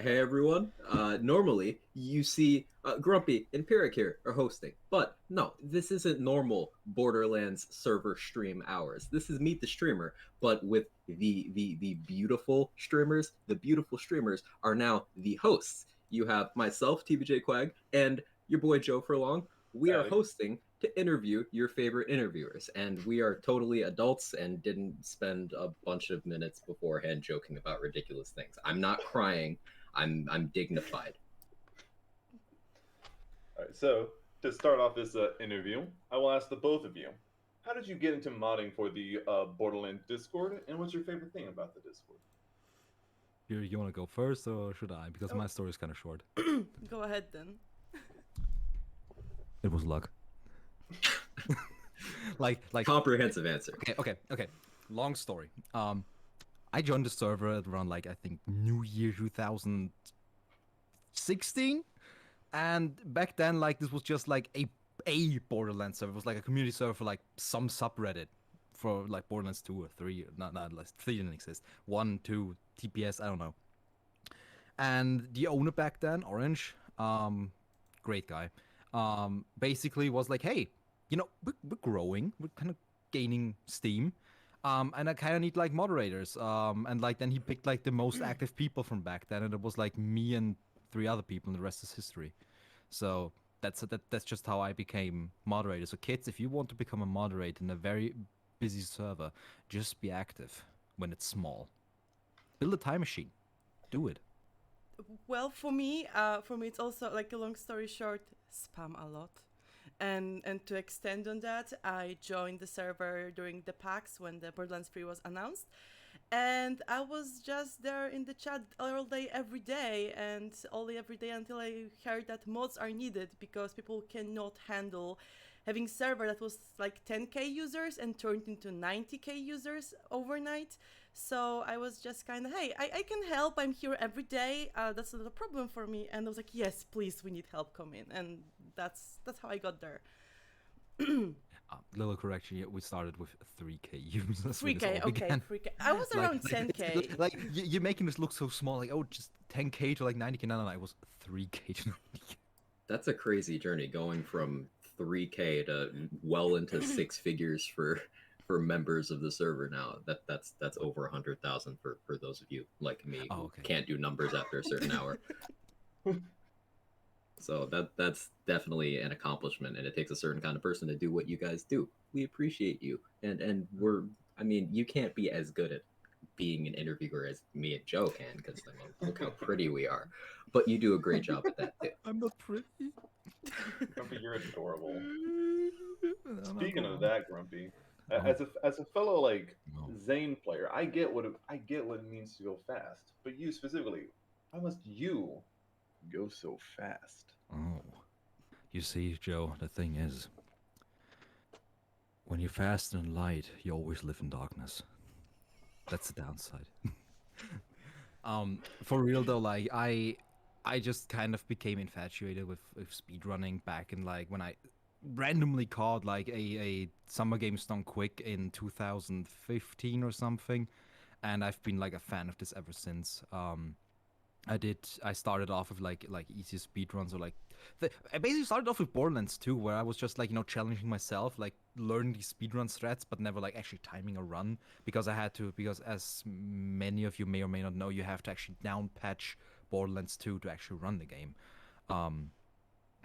Hey everyone. Normally you see Grumpy and Pirek here are hosting, but no, this isn't normal Borderlands server stream hours. This is Meet the Streamer, but with the beautiful streamers. The beautiful streamers are now the hosts. You have myself, TBJ Quag, and your boy Joe Furlong. We are Static. hosting to interview your favorite interviewers, and we are totally adults and didn't spend a bunch of minutes beforehand joking about ridiculous things. I'm not crying. I'm dignified. All right, so to start off this interview, I will ask the both of you, how did you get into modding for the Borderlands Discord, and what's your favorite thing about the Discord? You want to go first, or should I? Because my story is kind of short. Go ahead then. It was luck. like Comprehensive answer. Okay. Long story. I joined the server at around like I think New Year 2016, and back then like this was just like a Borderlands server. It was like a community server for like some subreddit for like Borderlands 2 or 3. Not less. 3 didn't exist. 1, 2, TPS. I don't know. And the owner back then, Orange, great guy, basically was like, hey, we're growing, we're kind of gaining steam, and I kind of need like moderators, and like then he picked like the most active people from back then, and it was like me and 3 other people, and the rest is history. So that's just how I became moderator. So kids, if you want to become a moderator in a very busy server, just be active when it's small. Build a time machine. Do it. Well, for me, it's also like a long story short, spam a lot. And to extend on that, I joined the server during the PAX when the Borderlands 3 was announced. And I was just there in the chat all day, every day, and only every day until I heard that mods are needed because people cannot handle having server that was like 10k users and turned into 90k users overnight. So I was just kind of, hey, I can help. I'm here every day. That's not a problem for me. And I was like, yes, please, we need help. Come in. And that's how I got there. Little correction. Yeah, we started with 3K users. when this 3k, all okay, began. 3k. I was Like, around 10k. like you're making this look so small. Like, oh, just 10K to like 90K. No, it was 3K to 90K. That's a crazy journey going from 3K to well into 6 figures for members of the server now. That's over 100,000 for those of you like me Oh, who okay. can't do numbers after a certain hour. So that's definitely an accomplishment, and it takes a certain kind of person to do what you guys do. We appreciate you, and we're. I mean, you can't be as good at being an interviewer as me and Joe can, because I mean, look how pretty we are. But you do a great job at that too. I'm not pretty. Grumpy, you're adorable. I'm Speaking of not that, Grumpy, Oh. as a fellow like No. Zane player, I get what it means to go fast. But you specifically, why must you go so fast? Oh. You see, Joe, the thing is, when you're fast and light, you always live in darkness. That's the downside. For real though, like I just kind of became infatuated with speedrunning back in like when I randomly caught like a Summer Games Done Quick in 2015 or something, and I've been like a fan of this ever since. I started off with like easy speedruns or like I basically started off with Borderlands 2, where I was just like challenging myself, like learning these speedrun strats, but never like actually timing a run because I had to, because as many of you may or may not know, you have to actually down patch Borderlands 2 to actually run the game. Um,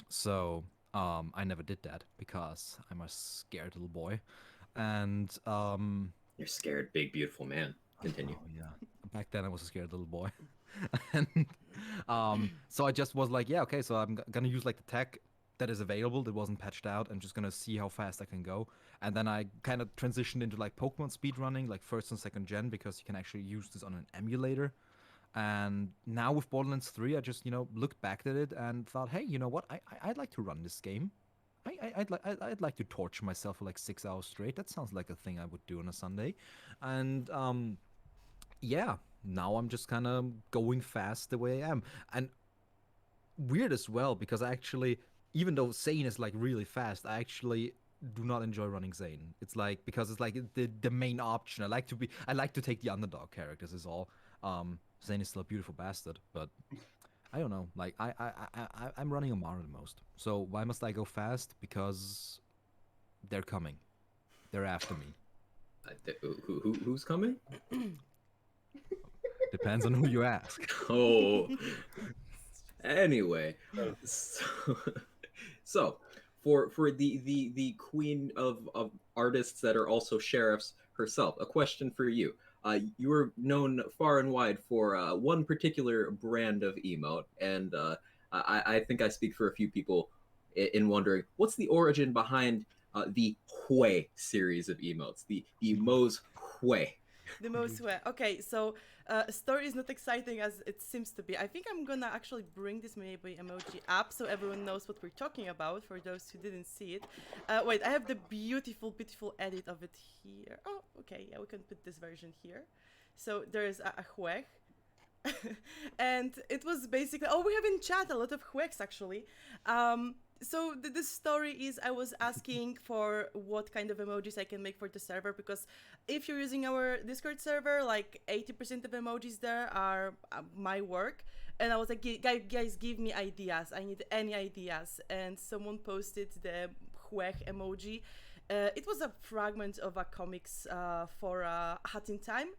so I never did that because I'm a scared little boy, and You're scared, big beautiful man. Continue. oh yeah. Back then I was a scared little boy. and so I just was like, yeah, okay, so I'm gonna use like the tech that is available that wasn't patched out and just gonna see how fast I can go. And then I kind of transitioned into like Pokemon speedrunning, like first and second gen, because you can actually use this on an emulator. And now with Borderlands 3, I just, looked back at it and thought, hey, you know what? I'd like to run this game. I'd like to torture myself for like 6 hours straight. That sounds like a thing I would do on a Sunday. And yeah, now I'm just kind of going fast the way I am. And weird as well because I actually, even though Zane is like really fast, I actually do not enjoy running Zane. It's like because it's like the main option. I like to take the underdog characters is all. Zane is still a beautiful bastard, but I don't know. Like I'm running a marathon most. So why must I go fast? Because they're coming. They're after me. Who's coming? Depends on who you ask. Oh, anyway, Uh, so, so for the queen of artists that are also sheriffs herself, a question for you. You are known far and wide for one particular brand of emote, and I think I speak for a few people in wondering what's the origin behind the Hui series of emotes, the Mo's Hui. The most way. Okay, so story is not exciting as it seems to be. I think I'm gonna actually bring this maybe emoji up so everyone knows what we're talking about for those who didn't see it. Wait, I have the beautiful, beautiful edit of it here. Oh, okay, yeah, we can put this version here. So there's a hueg. And it was basically, oh, we have in chat a lot of huegs actually. So the story is I was asking for what kind of emojis I can make for the server, because if you're using our Discord server, like 80% of emojis there are my work. And I was like, guys, give me ideas. I need any ideas. And someone posted the hueg emoji. It was a fragment of a comics for Hat in Time.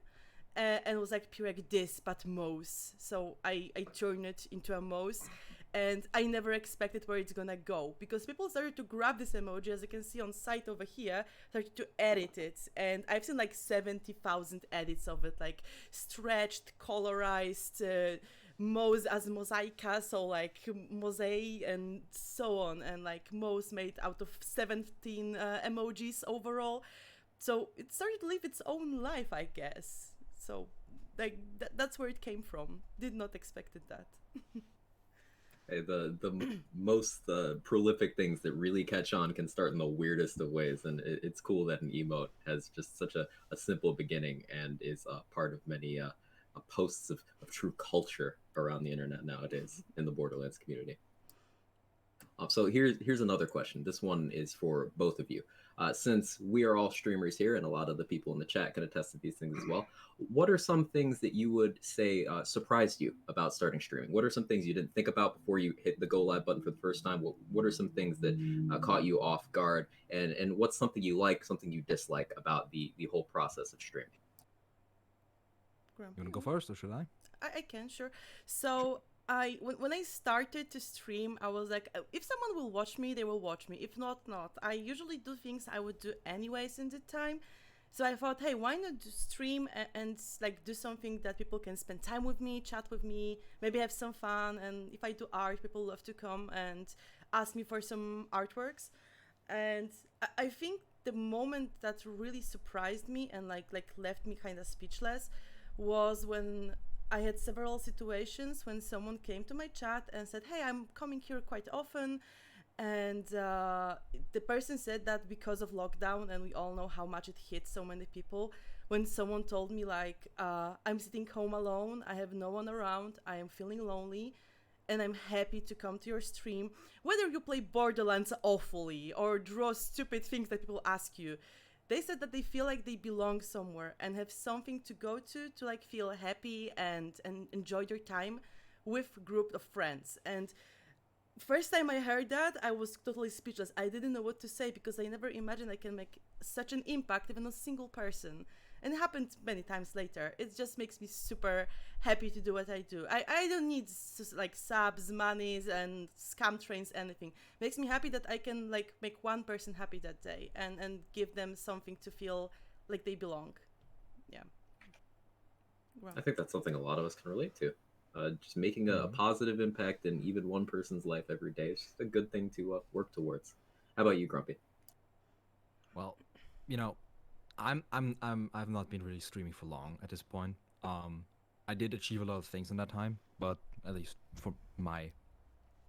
And it was like Pirek this, but mouse. So I turned it into a mouse. And I never expected where it's gonna go, because people started to grab this emoji, as you can see on site over here, started to edit it, and I've seen like 70,000 edits of it, like stretched, colorized, mouse as mosaica, so like mosaic and so on, and like mouse made out of 17 emojis overall. So it started to live its own life, I guess. So like that's where it came from. Did not expected that. Hey, the most prolific things that really catch on can start in the weirdest of ways, and it's cool that an emote has just such a simple beginning and is part of many posts of true culture around the internet nowadays in the Borderlands community. So here's another question. This one is for both of you. Since we are all streamers here, and a lot of the people in the chat can attest to these things as well, what are some things that you would say surprised you about starting streaming? What are some things you didn't think about before you hit the go live button for the first time? What are some things that caught you off guard? And what's something you like, something you dislike about the whole process of streaming? You wanna go first, or should I? I can, sure. So when I started to stream, I was like, if someone will watch me, they will watch me. If not, not. I usually do things I would do anyways in the time. So I thought, hey, why not stream and like do something that people can spend time with me, chat with me, maybe have some fun. And if I do art, people love to come and ask me for some artworks. And I think the moment that really surprised me and like left me kind of speechless was when I had several situations when someone came to my chat and said, hey, I'm coming here quite often. And the person said that because of lockdown, and we all know how much it hit so many people, when someone told me, like, I'm sitting home alone, I have no one around, I am feeling lonely, and I'm happy to come to your stream, whether you play Borderlands awfully or draw stupid things that people ask you. They said that they feel like they belong somewhere and have something to go to like feel happy and enjoy their time with a group of friends. And first time I heard that, I was totally speechless. I didn't know what to say because I never imagined I can make such an impact even on a single person. And it happened many times later. It just makes me super happy to do what I do. I don't need like subs, monies, and scam trains, anything. Makes me happy that I can like make one person happy that day and give them something to feel like they belong. Yeah. Wow. I think that's something a lot of us can relate to. Just making a positive impact in even one person's life every day is just a good thing to work towards. How about you, Grumpy? Well, you know, I've not been really streaming for long at this point. I did achieve a lot of things in that time, but at least for my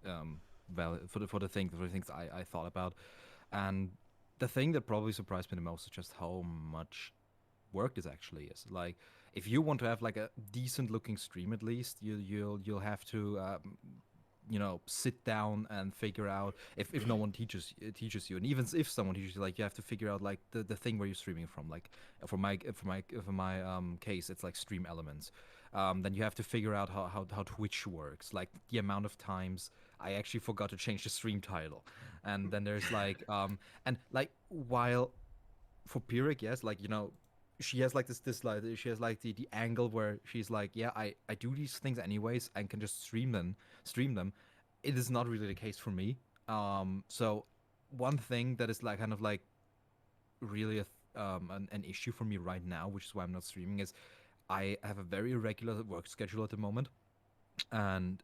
for the things I thought about, and the thing that probably surprised me the most is just how much work this actually is. Like, if you want to have like a decent looking stream, at least you'll have to sit down and figure out if no one teaches you, and even if someone teaches you, like, you have to figure out like the thing where you're streaming from. Like for my case, it's like Stream Elements, Then you have to figure out how Twitch works, like the amount of times I actually forgot to change the stream title. And then there's like and like while for Pirek, yes, like she has like this like she has like the angle where she's like, yeah, I do these things anyways and can just stream them. It is not really the case for me. So one thing that is like kind of like really an issue for me right now, which is why I'm not streaming, is I have a very irregular work schedule at the moment, and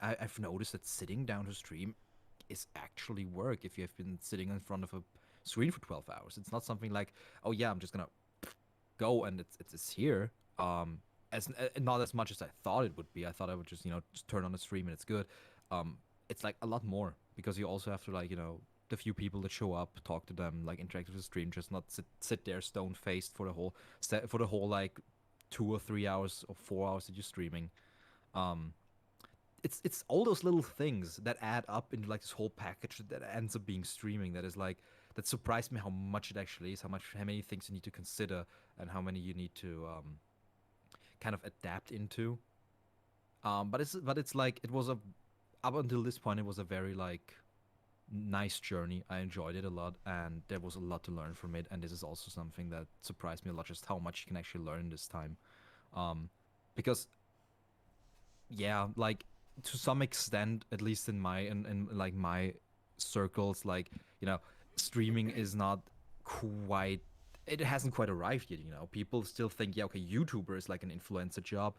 I've noticed that sitting down to stream is actually work if you have been sitting in front of a screen for 12 hours. It's not something like, oh yeah, I'm just gonna go and it's here. As not as much as I thought it would be. I thought I would just turn on the stream and it's good. It's like a lot more because you also have to like the few people that show up, talk to them, like interact with the stream, just not sit there stone faced for the whole like 2 or 3 hours or 4 hours that you're streaming. Um, it's all those little things that add up into like this whole package that ends up being streaming. That is like that surprised me how much it actually is, how many things you need to consider, and how many you need to kind of adapt into. But it's like it was a up until this point it was a very like nice journey. I enjoyed it a lot, and there was a lot to learn from it. And this is also something that surprised me a lot, just how much you can actually learn this time. Because yeah, like to some extent, at least in like my circles, like streaming is not quite. It hasn't quite arrived yet. People still think, yeah, okay, YouTuber is like an influencer job.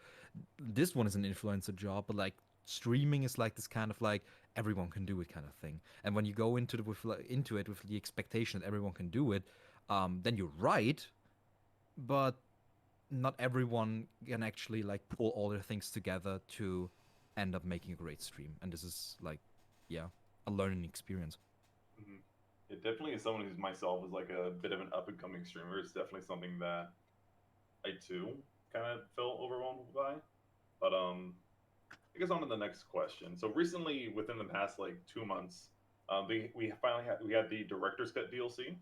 This one is an influencer job, but like streaming is like this kind of like everyone can do it kind of thing. And when you go into it with the expectation that everyone can do it, then you're right, but not everyone can actually like pull all their things together to end up making a great stream. And this is like, yeah, a learning experience. Mm-hmm. It definitely is someone who's myself is like a bit of an up and coming streamer. It's definitely something that I too kind of felt overwhelmed by. But I guess on to the next question. So recently, within the past like 2 months, we had the director's cut DLC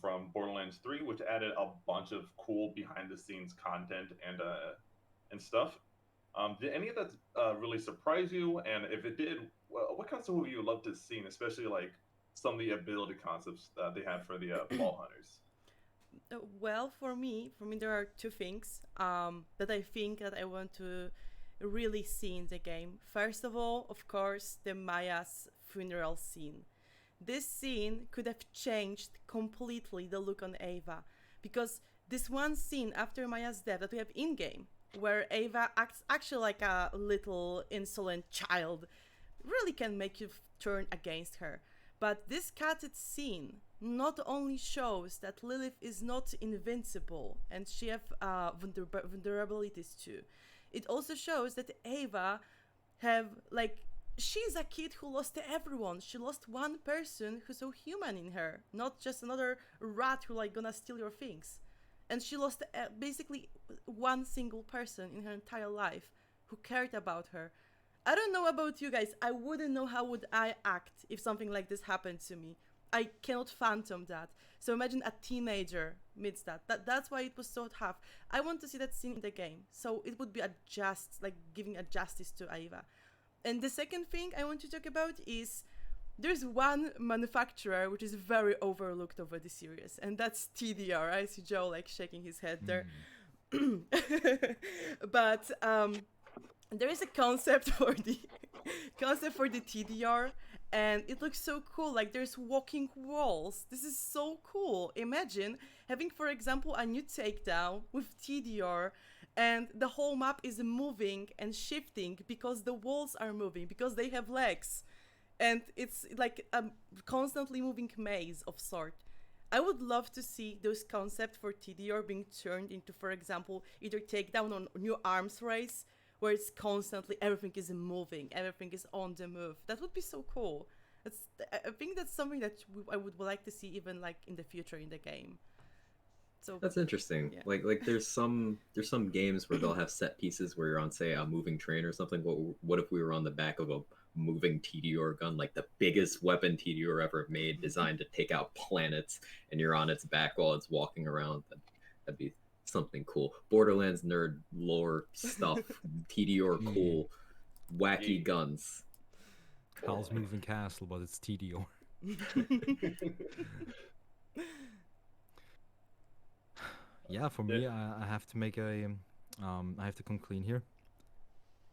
from Borderlands 3, which added a bunch of cool behind the scenes content and stuff. Did any of that really surprise you? And if it did, well, what kind of stuff would you love to see, especially like some of the ability concepts that they have for the ball hunters? Well, for me, there are two things that I think that I want to really see in the game. First of all, of course, the Maya's funeral scene. This scene could have changed completely the look on Ava, because this one scene after Maya's death that we have in game, where Ava acts actually like a little insolent child, really can make you turn against her. But this cutted scene not only shows that Lilith is not invincible and she have vulnerabilities too, it also shows that Ava have like she's a kid who lost everyone. She lost one person who's so human in her, not just another rat who like gonna steal your things. And she lost basically one single person in her entire life who cared about her. I don't know about you guys. I wouldn't know how would I act if something like this happened to me. I cannot phantom that. So imagine a teenager meets that's why it was so tough. I want to see that scene in the game. So it would be giving a justice to Ava. And the second thing I want to talk about is there's one manufacturer which is very overlooked over the series, and that's TDR. I see Joe like shaking his head there. But there is a concept for the TDR, and it looks so cool. Like there's walking walls. This is so cool. Imagine having, for example, a new takedown with TDR, and the whole map is moving and shifting because the walls are moving, because they have legs. And it's like a constantly moving maze of sort. I would love to see those concepts for TDR being turned into, for example, either takedown or new arms race, where it's constantly everything is moving, everything is on the move. That would be so cool. I think that's something that I would like to see even like in the future in the game. So That's interesting. yeah. Like there's some games where they'll have set pieces where you're on, say, a moving train or something. What if we were on the back of a moving TDR gun, like the biggest weapon TDR ever made, designed to take out planets, and you're on its back while it's walking around? That'd be something cool. Borderlands nerd lore stuff, TDR Yeah. cool, wacky Yeah. guns. Carl's moving castle, but it's TDO. Yeah, for me, I have to make I have to come clean here.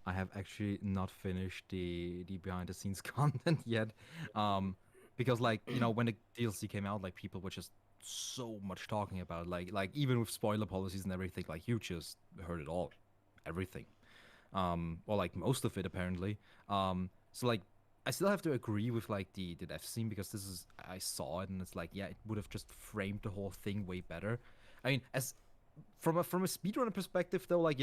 I have actually not finished the behind the scenes content yet, because like when the DLC came out, like people were just so much talking about like even with spoiler policies and everything, like you just heard it all, everything, or like most of it apparently. So like I still have to agree with like the death scene because this is I saw it and it's like yeah, it would have just framed the whole thing way better. I mean, as from a speedrunner perspective though, like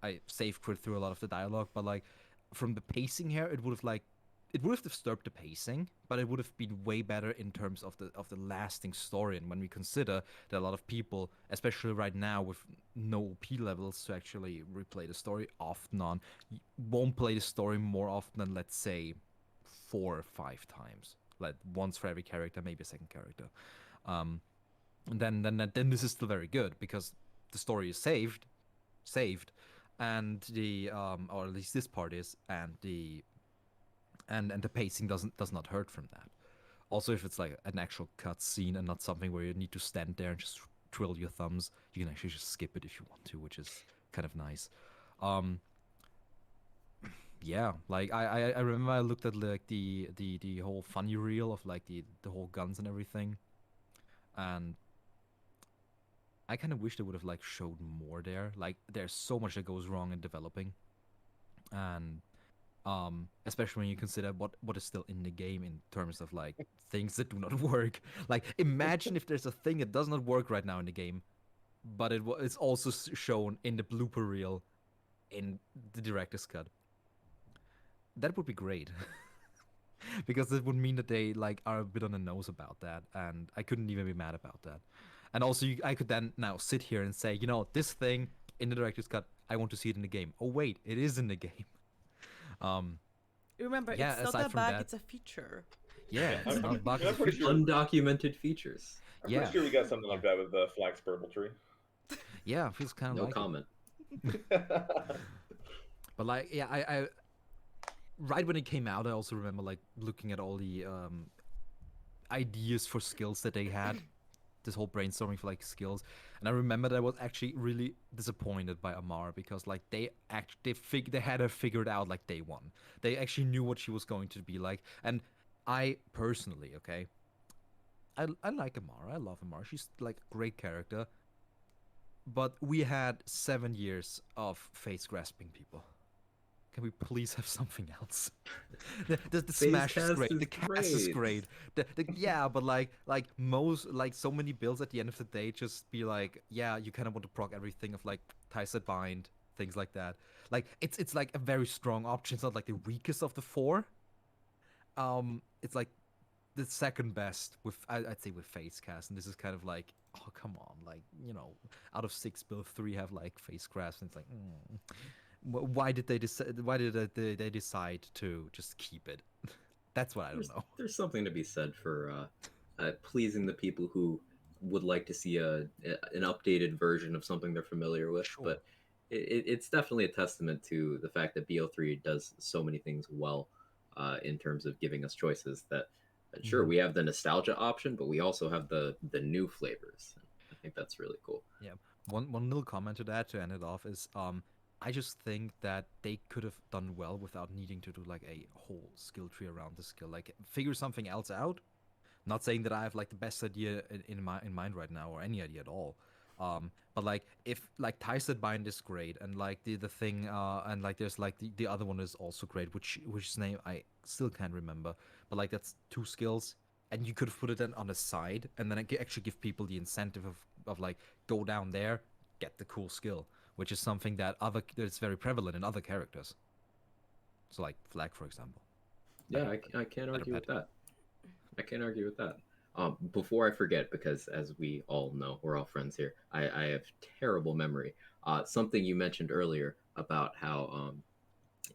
I safe crit through a lot of the dialogue, but like from the pacing here, it would have disturbed the pacing, but it would have been way better in terms of the lasting story. And when we consider that a lot of people, especially right now with no OP levels to actually replay the story often on, won't play the story more often than let's say 4 or 5 times, like once for every character, maybe a second character. Um, and then this is still very good because the story is saved, and the or at least this part is, and the pacing does not hurt from that. Also, if it's like an actual cut scene and not something where you need to stand there and just twiddle your thumbs, you can actually just skip it if you want to, which is kind of nice. Um, yeah, like I remember I looked at like the whole funny reel of like the whole guns and everything, and I kind of wish they would have like showed more there. Like there's so much that goes wrong in developing, and especially when you consider what is still in the game in terms of like things that do not work. Like imagine if there's a thing that does not work right now in the game, but it's also shown in the blooper reel in the director's cut. That would be great. Because it would mean that they like are a bit on the nose about that, and I couldn't even be mad about that. And also, I could then now sit here and say, this thing in the director's cut, I want to see it in the game. Oh wait, it is in the game. Um, Remember, yeah. it's not Aside a from bug; that, it's a feature. yeah, it's I'm, not a bug. I'm It's a pretty feature. sure. Undocumented features. I'm Yeah. pretty sure we got something like that with the Flax Purple Tree. Yeah, it feels kind of No like it. comment. But like, yeah, I right when it came out, I also remember like looking at all the ideas for skills that they had. This whole brainstorming for like skills, and I remember that I was actually really disappointed by Amara because like they had her figured out like day one. They actually knew what she was going to be like, and I personally, okay, I like Amara. I love Amara. She's like a great character, but we had 7 years of face grasping people. Can we please have something else? The Phase smash is cast great. is The cast is great. great. Yeah, but like most like so many builds at the end of the day just be like, yeah, you kind of want to proc everything of like Tyset bind, things like that. Like it's like a very strong option. It's not like the weakest of the four. It's like the second best with I'd say with face cast, and this is kind of like, oh come on, like out of 6 build 3 have like face grasp, and it's like. Why did they decide? Why did they decide to just keep it? That's what I don't know. There's something to be said for pleasing the people who would like to see an updated version of something they're familiar with. Sure. But it's definitely a testament to the fact that BO3 does so many things well in terms of giving us choices that sure we have the nostalgia option, but we also have the new flavors. I think that's really cool. Yeah. One little comment to that to end it off is I just think that they could have done well without needing to do like a whole skill tree around the skill. Like figure something else out. Not saying that I have like the best idea in mind right now or any idea at all. But like if like Tyset bind is great and like the thing and like there's like the other one is also great, which name I still can't remember. But like that's 2 skills and you could have put it then on the side and then actually give people the incentive of like go down there, get the cool skill, which is something that's very prevalent in other characters. So like Flag, for example. Yeah, I can't argue with that. I can't argue with that. Before I forget, because as we all know, we're all friends here. I have terrible memory. Something you mentioned earlier about how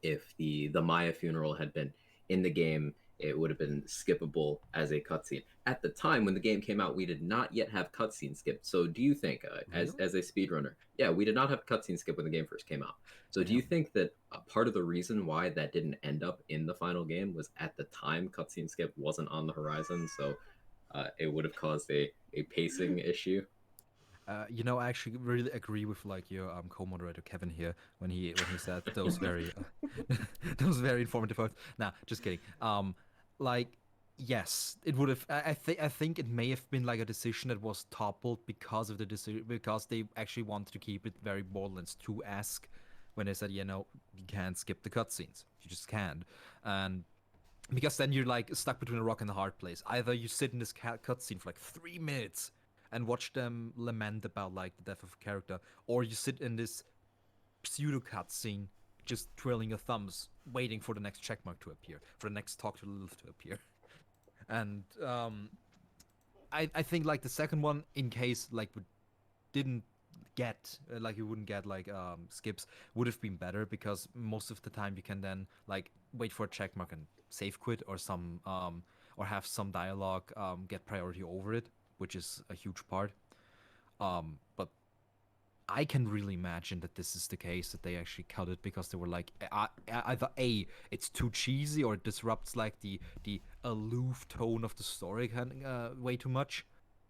if the Maya funeral had been in the game it would have been skippable as a cutscene. At the time when the game came out, we did not yet have cutscene skip. So do you think, Really? as a speedrunner, yeah, we did not have cutscene skip when the game first came out. So do you Damn. think that part of the reason why that didn't end up in the final game was at the time cutscene skip wasn't on the horizon, so it would have caused a pacing issue? I actually really agree with like your co-moderator Kevin here when he said those very those very informative points. Nah, just kidding. Like yes, it would have. I think it may have been like a decision that was toppled because of the decision because they actually wanted to keep it very Borderlands 2-esque when they said you can't skip the cutscenes, you just can't, and because then you're like stuck between a rock and a hard place. Either you sit in this cutscene for like 3 minutes and watch them lament about like the death of a character, or you sit in this pseudo cutscene just twirling your thumbs, waiting for the next checkmark to appear, for the next talk to Lilith to appear. And I think like the second one, in case like we didn't get like you wouldn't get like skips, would have been better because most of the time you can then like wait for a checkmark and save quit or some or have some dialogue get priority over it, which is a huge part. But I can really imagine that this is the case, that they actually cut it because they were like either A, it's too cheesy, or it disrupts like the aloof tone of the story way too much,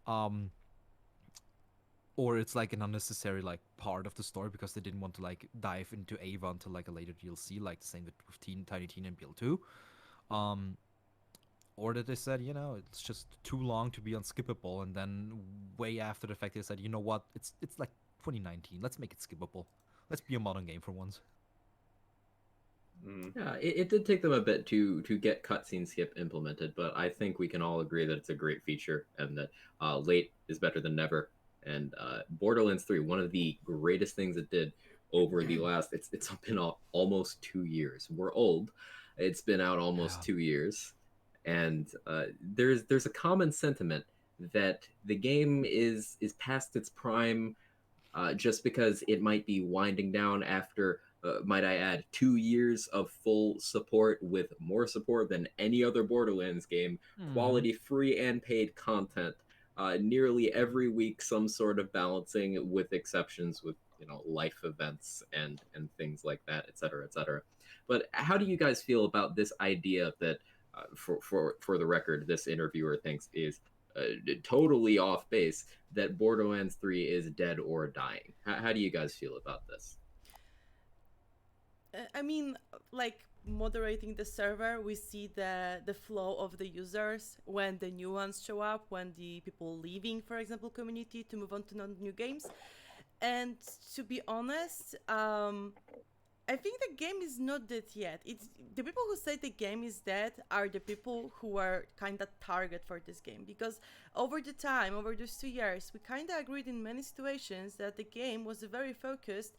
um or it's like an unnecessary like part of the story because they didn't want to like dive into Ava until like a later DLC, like the same with Tiny Teen and BL2. um or that they said, it's just too long to be unskippable, and then way after the fact they said, you know what, it's like 2019, let's make it skippable. Let's be a modern game for once. Yeah, it did take them a bit to get cutscene skip implemented, but I think we can all agree that it's a great feature and that late is better than never. And Borderlands 3, one of the greatest things it did over the last, it's been almost 2 years. We're old. It's been out almost Yeah. 2 years, and there's a common sentiment that the game is past its prime, just because it might be winding down after, might I add, 2 years of full support with more support than any other Borderlands game, quality free and paid content. Nearly every week, some sort of balancing, with exceptions with life events and things like that, etc., etc. But how do you guys feel about this idea that, for the record, this interviewer thinks is totally off base, that Borderlands 3 is dead or dying? How do you guys feel about this? I mean, like moderating the server, we see the flow of the users when the new ones show up, when the people leaving, for example, community to move on to new games. And to be honest, I think the game is not dead yet. It's the people who say the game is dead are the people who are kind of target for this game, because over the time, over those 2 years, we kind of agreed in many situations that the game was very focused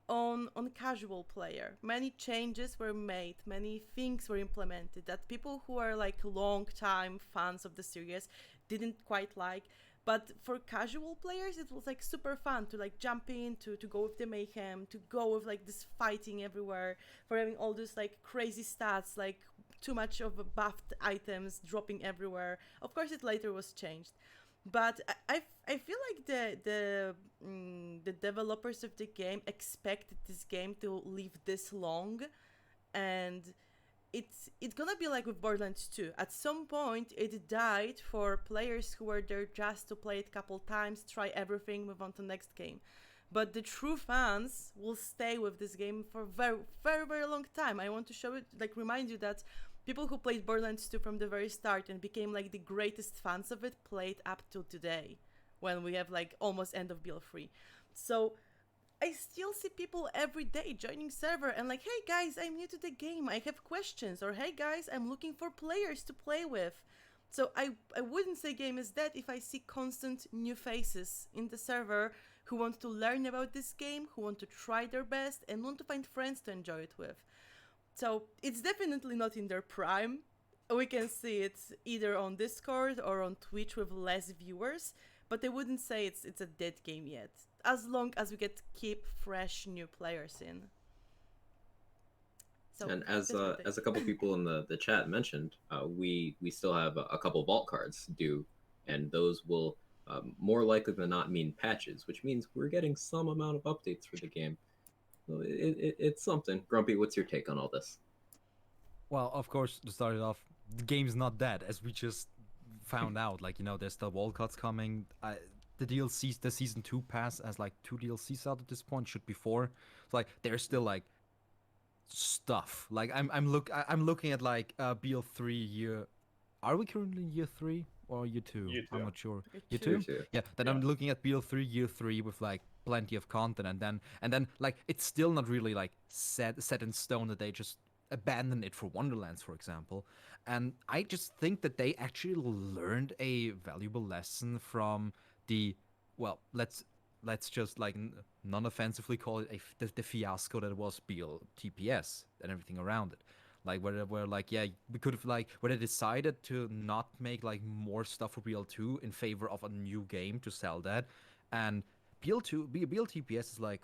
on casual player. Many changes were made, many things were implemented that people who are like long time fans of the series didn't quite like. But for casual players, it was like super fun to like jump in, to go with the mayhem, to go with like this fighting everywhere, for having all these like crazy stats, like too much of buffed items dropping everywhere. Of course, it later was changed, but I feel like the developers of the game expected this game to live this long, and it's gonna be like with Borderlands 2. At some point, it died for players who were there just to play it a couple times, try everything, move on to the next game. But the true fans will stay with this game for very, very, very long time. I want to show it, like, remind you that people who played Borderlands 2 from the very start and became like the greatest fans of it played up till today, when we have like almost end of BL3. So I still see people every day joining server and like, hey guys, I'm new to the game, I have questions, or hey guys, I'm looking for players to play with. So I wouldn't say game is dead if I see constant new faces in the server who want to learn about this game, who want to try their best, and want to find friends to enjoy it with. So it's definitely not in their prime. We can see it either on Discord or on Twitch with less viewers, but I wouldn't say it's a dead game yet, as long as we keep fresh new players in. So And as that's my take. as a couple people in the chat mentioned, we still have a couple vault cards due, and those will more likely than not mean patches, which means we're getting some amount of updates for the game. So it's something. Grumpy, what's your take on all this? Well, of course, to start it off, the game's not dead, as we just found out. Like, there's still wall cuts coming. The DLCs, the season 2 pass has like 2 DLCs out at this point, should be 4. It's like there's still like stuff. Like I'm looking at like BL3 year. Are we currently in year 3 or year 2? Year I'm two. not sure. Year Year two. 2? Too. Yeah. Then Yeah. I'm looking at BL3 year 3 with like plenty of content, and then like it's still not really like set in stone that they just abandon it for Wonderlands, for example. And I just think that they actually learned a valuable lesson from the well, let's just like non-offensively call it the fiasco that was BL TPS and everything around it. Like where like yeah, we could have like where they decided to not make like more stuff for BL2 in favor of a new game to sell that, and BL TPS is like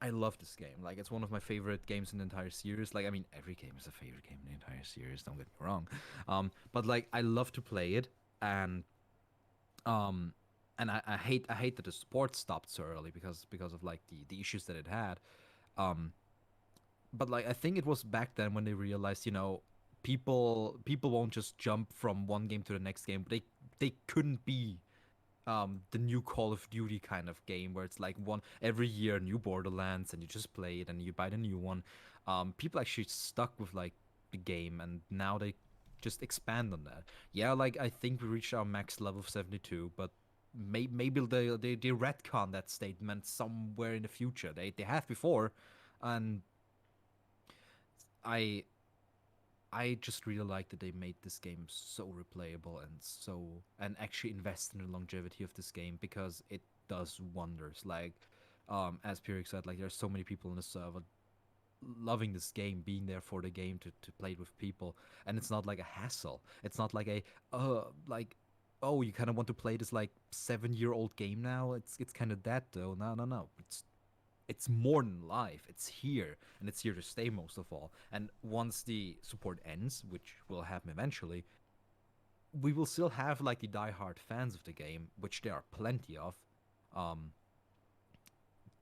I love this game. Like it's one of my favorite games in the entire series. Like I mean, every game is a favorite game in the entire series. Don't get me wrong, but like I love to play it, and um, I hate that the support stopped so early because of like the issues that it had. Um, but like I think it was back then when they realized, people won't just jump from one game to the next game. They couldn't be the new Call of Duty kind of game where it's like one every year new Borderlands and you just play it and you buy the new one. People actually stuck with like the game and now they just expand on that. Yeah, like I think we reached our max level of 72, but maybe they retcon that statement somewhere in the future. They have before, and I I just really like that they made this game so replayable and actually invest in the longevity of this game because it does wonders. Like, as Pirek said, like there's so many people in the server loving this game, being there for the game to play it with people, and it's not like a hassle. It's not like a like oh you kind of want to play this like 7-year-old game now. It's kind of that though. No. It's more than life. It's here, and it's here to stay most of all. And once the support ends, which will happen eventually, we will still have like the diehard fans of the game, which there are plenty of, um,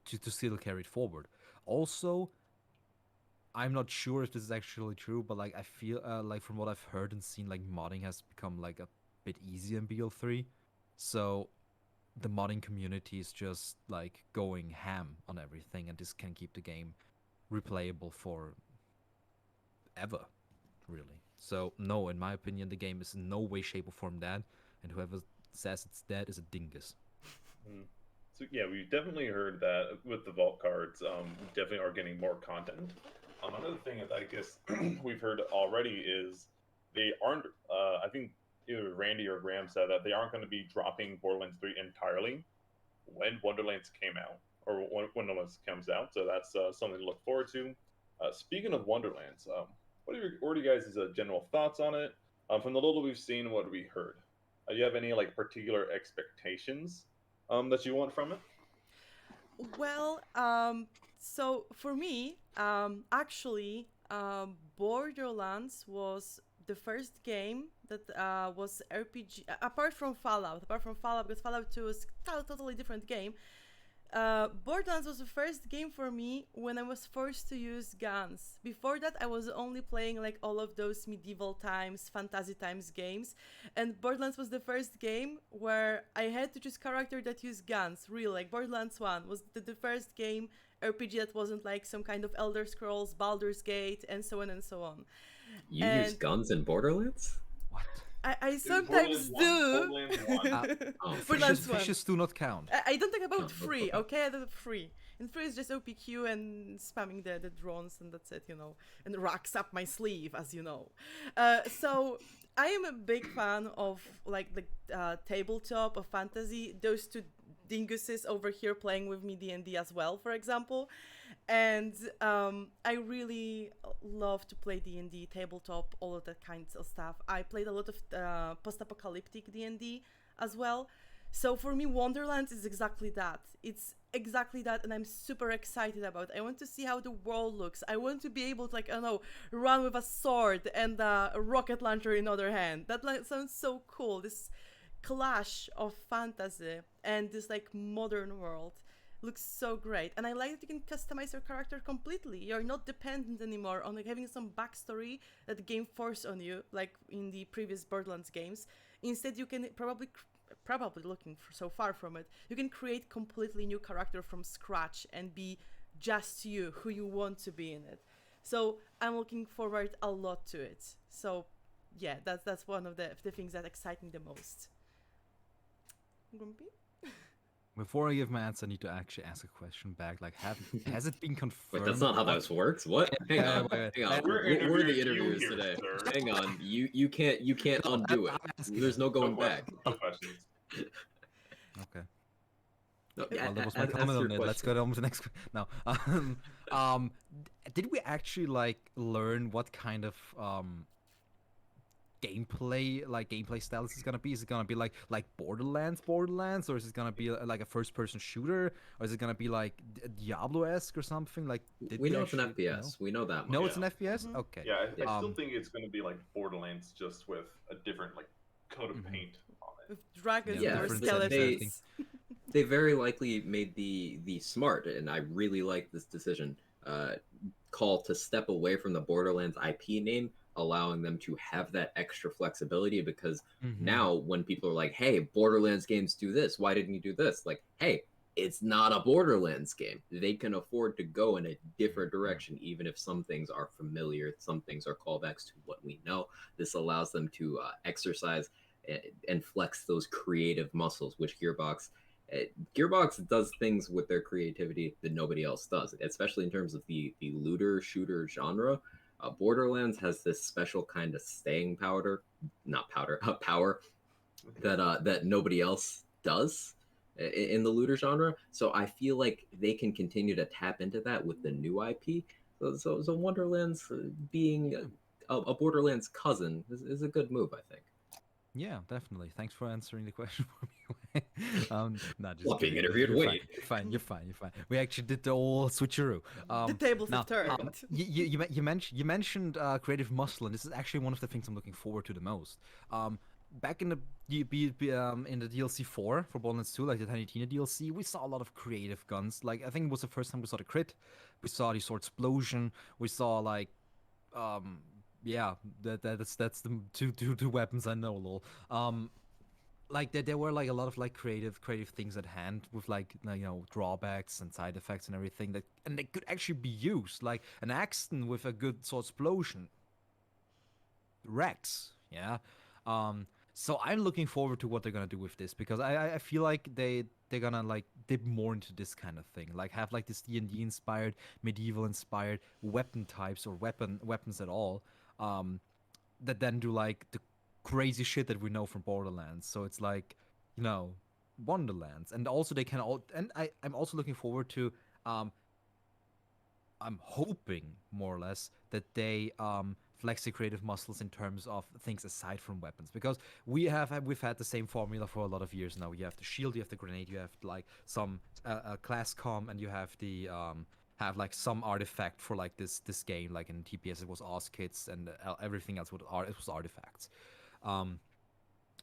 to still carry it forward. Also, I'm not sure if this is actually true, but like I feel like from what I've heard and seen, like modding has become like a bit easier in BL3, so the modding community is just like going ham on everything, and this can keep the game replayable for ever, really. So no, in my opinion, the game is in no way, shape, or form dead, and whoever says it's dead is a dingus. Mm. So yeah, we definitely heard that with the vault cards. We definitely are getting more content. Another thing that I guess we've heard already is they aren't. I think either Randy or Graham said that they aren't going to be dropping Borderlands 3 entirely when Wonderlands came out or when Wonderlands comes out. So that's something to look forward to. Speaking of Wonderlands, what are you guys' general thoughts on it? From the little we've seen, what we heard, do you have any like particular expectations that you want from it? Well, so for me, actually, Borderlands was the first game that was RPG, apart from Fallout, because Fallout 2 is totally different game. Borderlands was the first game for me when I was forced to use guns. Before that, I was only playing like all of those medieval times, fantasy times games, and Borderlands was the first game where I had to choose character that used guns. Real, like Borderlands 1 was the first game RPG that wasn't like some kind of Elder Scrolls, Baldur's Gate, and so on and so on. You use And guns in Borderlands? What? I Is sometimes Borderlands do. 1? Oh, Borderlands 1. Fishes do not count. I don't think about Oh, free, okay. okay? I don't free. In free is just OPQ and spamming the drones, and that's it, and rocks up my sleeve, as you know. So I am a big fan of like the tabletop of fantasy. Those two dinguses over here playing with me D&D as well, for example. And I really love to play D&D, tabletop, all of that kinds of stuff. I played a lot of post-apocalyptic D&D as well. So for me, Wonderlands is exactly that. It's exactly that, and I'm super excited about it. I want to see how the world looks. I want to be able to, like, I don't know, run with a sword and a rocket launcher in other hand. That like sounds so cool. This clash of fantasy and this like modern world looks so great. And I like that you can customize your character completely. You're not dependent anymore on like having some backstory that the game forced on you, like in the previous Borderlands games. Instead, you can probably looking for, so far from it, you can create completely new character from scratch and be just you, who you want to be in it. So I'm looking forward a lot to it. So yeah, that's one of the things that excite me the most. Grumpy? Before I give my answer, I need to actually ask a question back. Like, has it been confirmed? Wait, that's not how what- this works. What? Hang Yeah, on, wait. hang on. We're We're the interviewing you interviewers here, today. sir. Hang on. You can't undo it. I'm asking. There's no No going back. questions. No questions. Okay. No, Well, that was my ask comment your on it. Let's question. go on to the next. No. Did we actually like learn what kind of gameplay style this is gonna be? Is it gonna be like Borderlands, or is it gonna be like a first-person shooter, or is it gonna be like Diablo-esque or something? Like, did We know it's an actually know? FPS. We know that much. No, it's an Yeah. FPS. Mhm. Okay. Yeah, I still Um, think it's going to be like Borderlands, just with a different like coat of Mhm. paint on it. With dragons Yeah, or different skeletons. They very likely made the smart, and I really like this decision, call to step away from the Borderlands IP name, allowing them to have that extra flexibility. Because mhm. now, when people are like, "Hey, Borderlands games do this. Why didn't you do this?" Like, hey, it's not a Borderlands game. They can afford to go in a different direction, even if some things are familiar, some things are callbacks to what we know. This allows them to exercise and flex those creative muscles, which Gearbox does things with their creativity that nobody else does, especially in terms of the looter shooter genre. Borderlands has this special kind of staying power that nobody else does in the looter genre. So I feel like they can continue to tap into that with the new IP. So Wonderlands being a Borderlands cousin is a good move, I think. Yeah, definitely. Thanks for answering the question for me. Not just Not being kidding. interviewed, You're wait. fine. You're fine. You're fine. We actually did the whole switcheroo. The tables Now, have turned. you mentioned creative muscle, and this is actually one of the things I'm looking forward to the most. Back in the in the DLC 4 for Borderlands 2, like the Tiny Tina DLC, we saw a lot of creative guns. Like, I think it was the first time we saw the crit, we saw the sword explosion, we saw like yeah, that's the two weapons I know, lol. Like there were like a lot of like creative things at hand with like drawbacks and side effects and everything and they could actually be used, like an Axton with a good sword explosion. Rex, yeah. So I'm looking forward to what they're gonna do with this, because I feel like they're gonna like dip more into this kind of thing, like have like this D&D inspired, medieval inspired weapon types or weapons at all, that then do like the crazy shit that we know from Borderlands. So it's like, Wonderlands, and also they can all, and I'm also looking forward to, I'm hoping more or less that they flex the creative muscles in terms of things aside from weapons, because we've had the same formula for a lot of years now. You have the shield, you have the grenade, you have like some class com, and you have the have like some artifact for like this game. Like in TPS it was Oz kits, and everything else it was artifacts.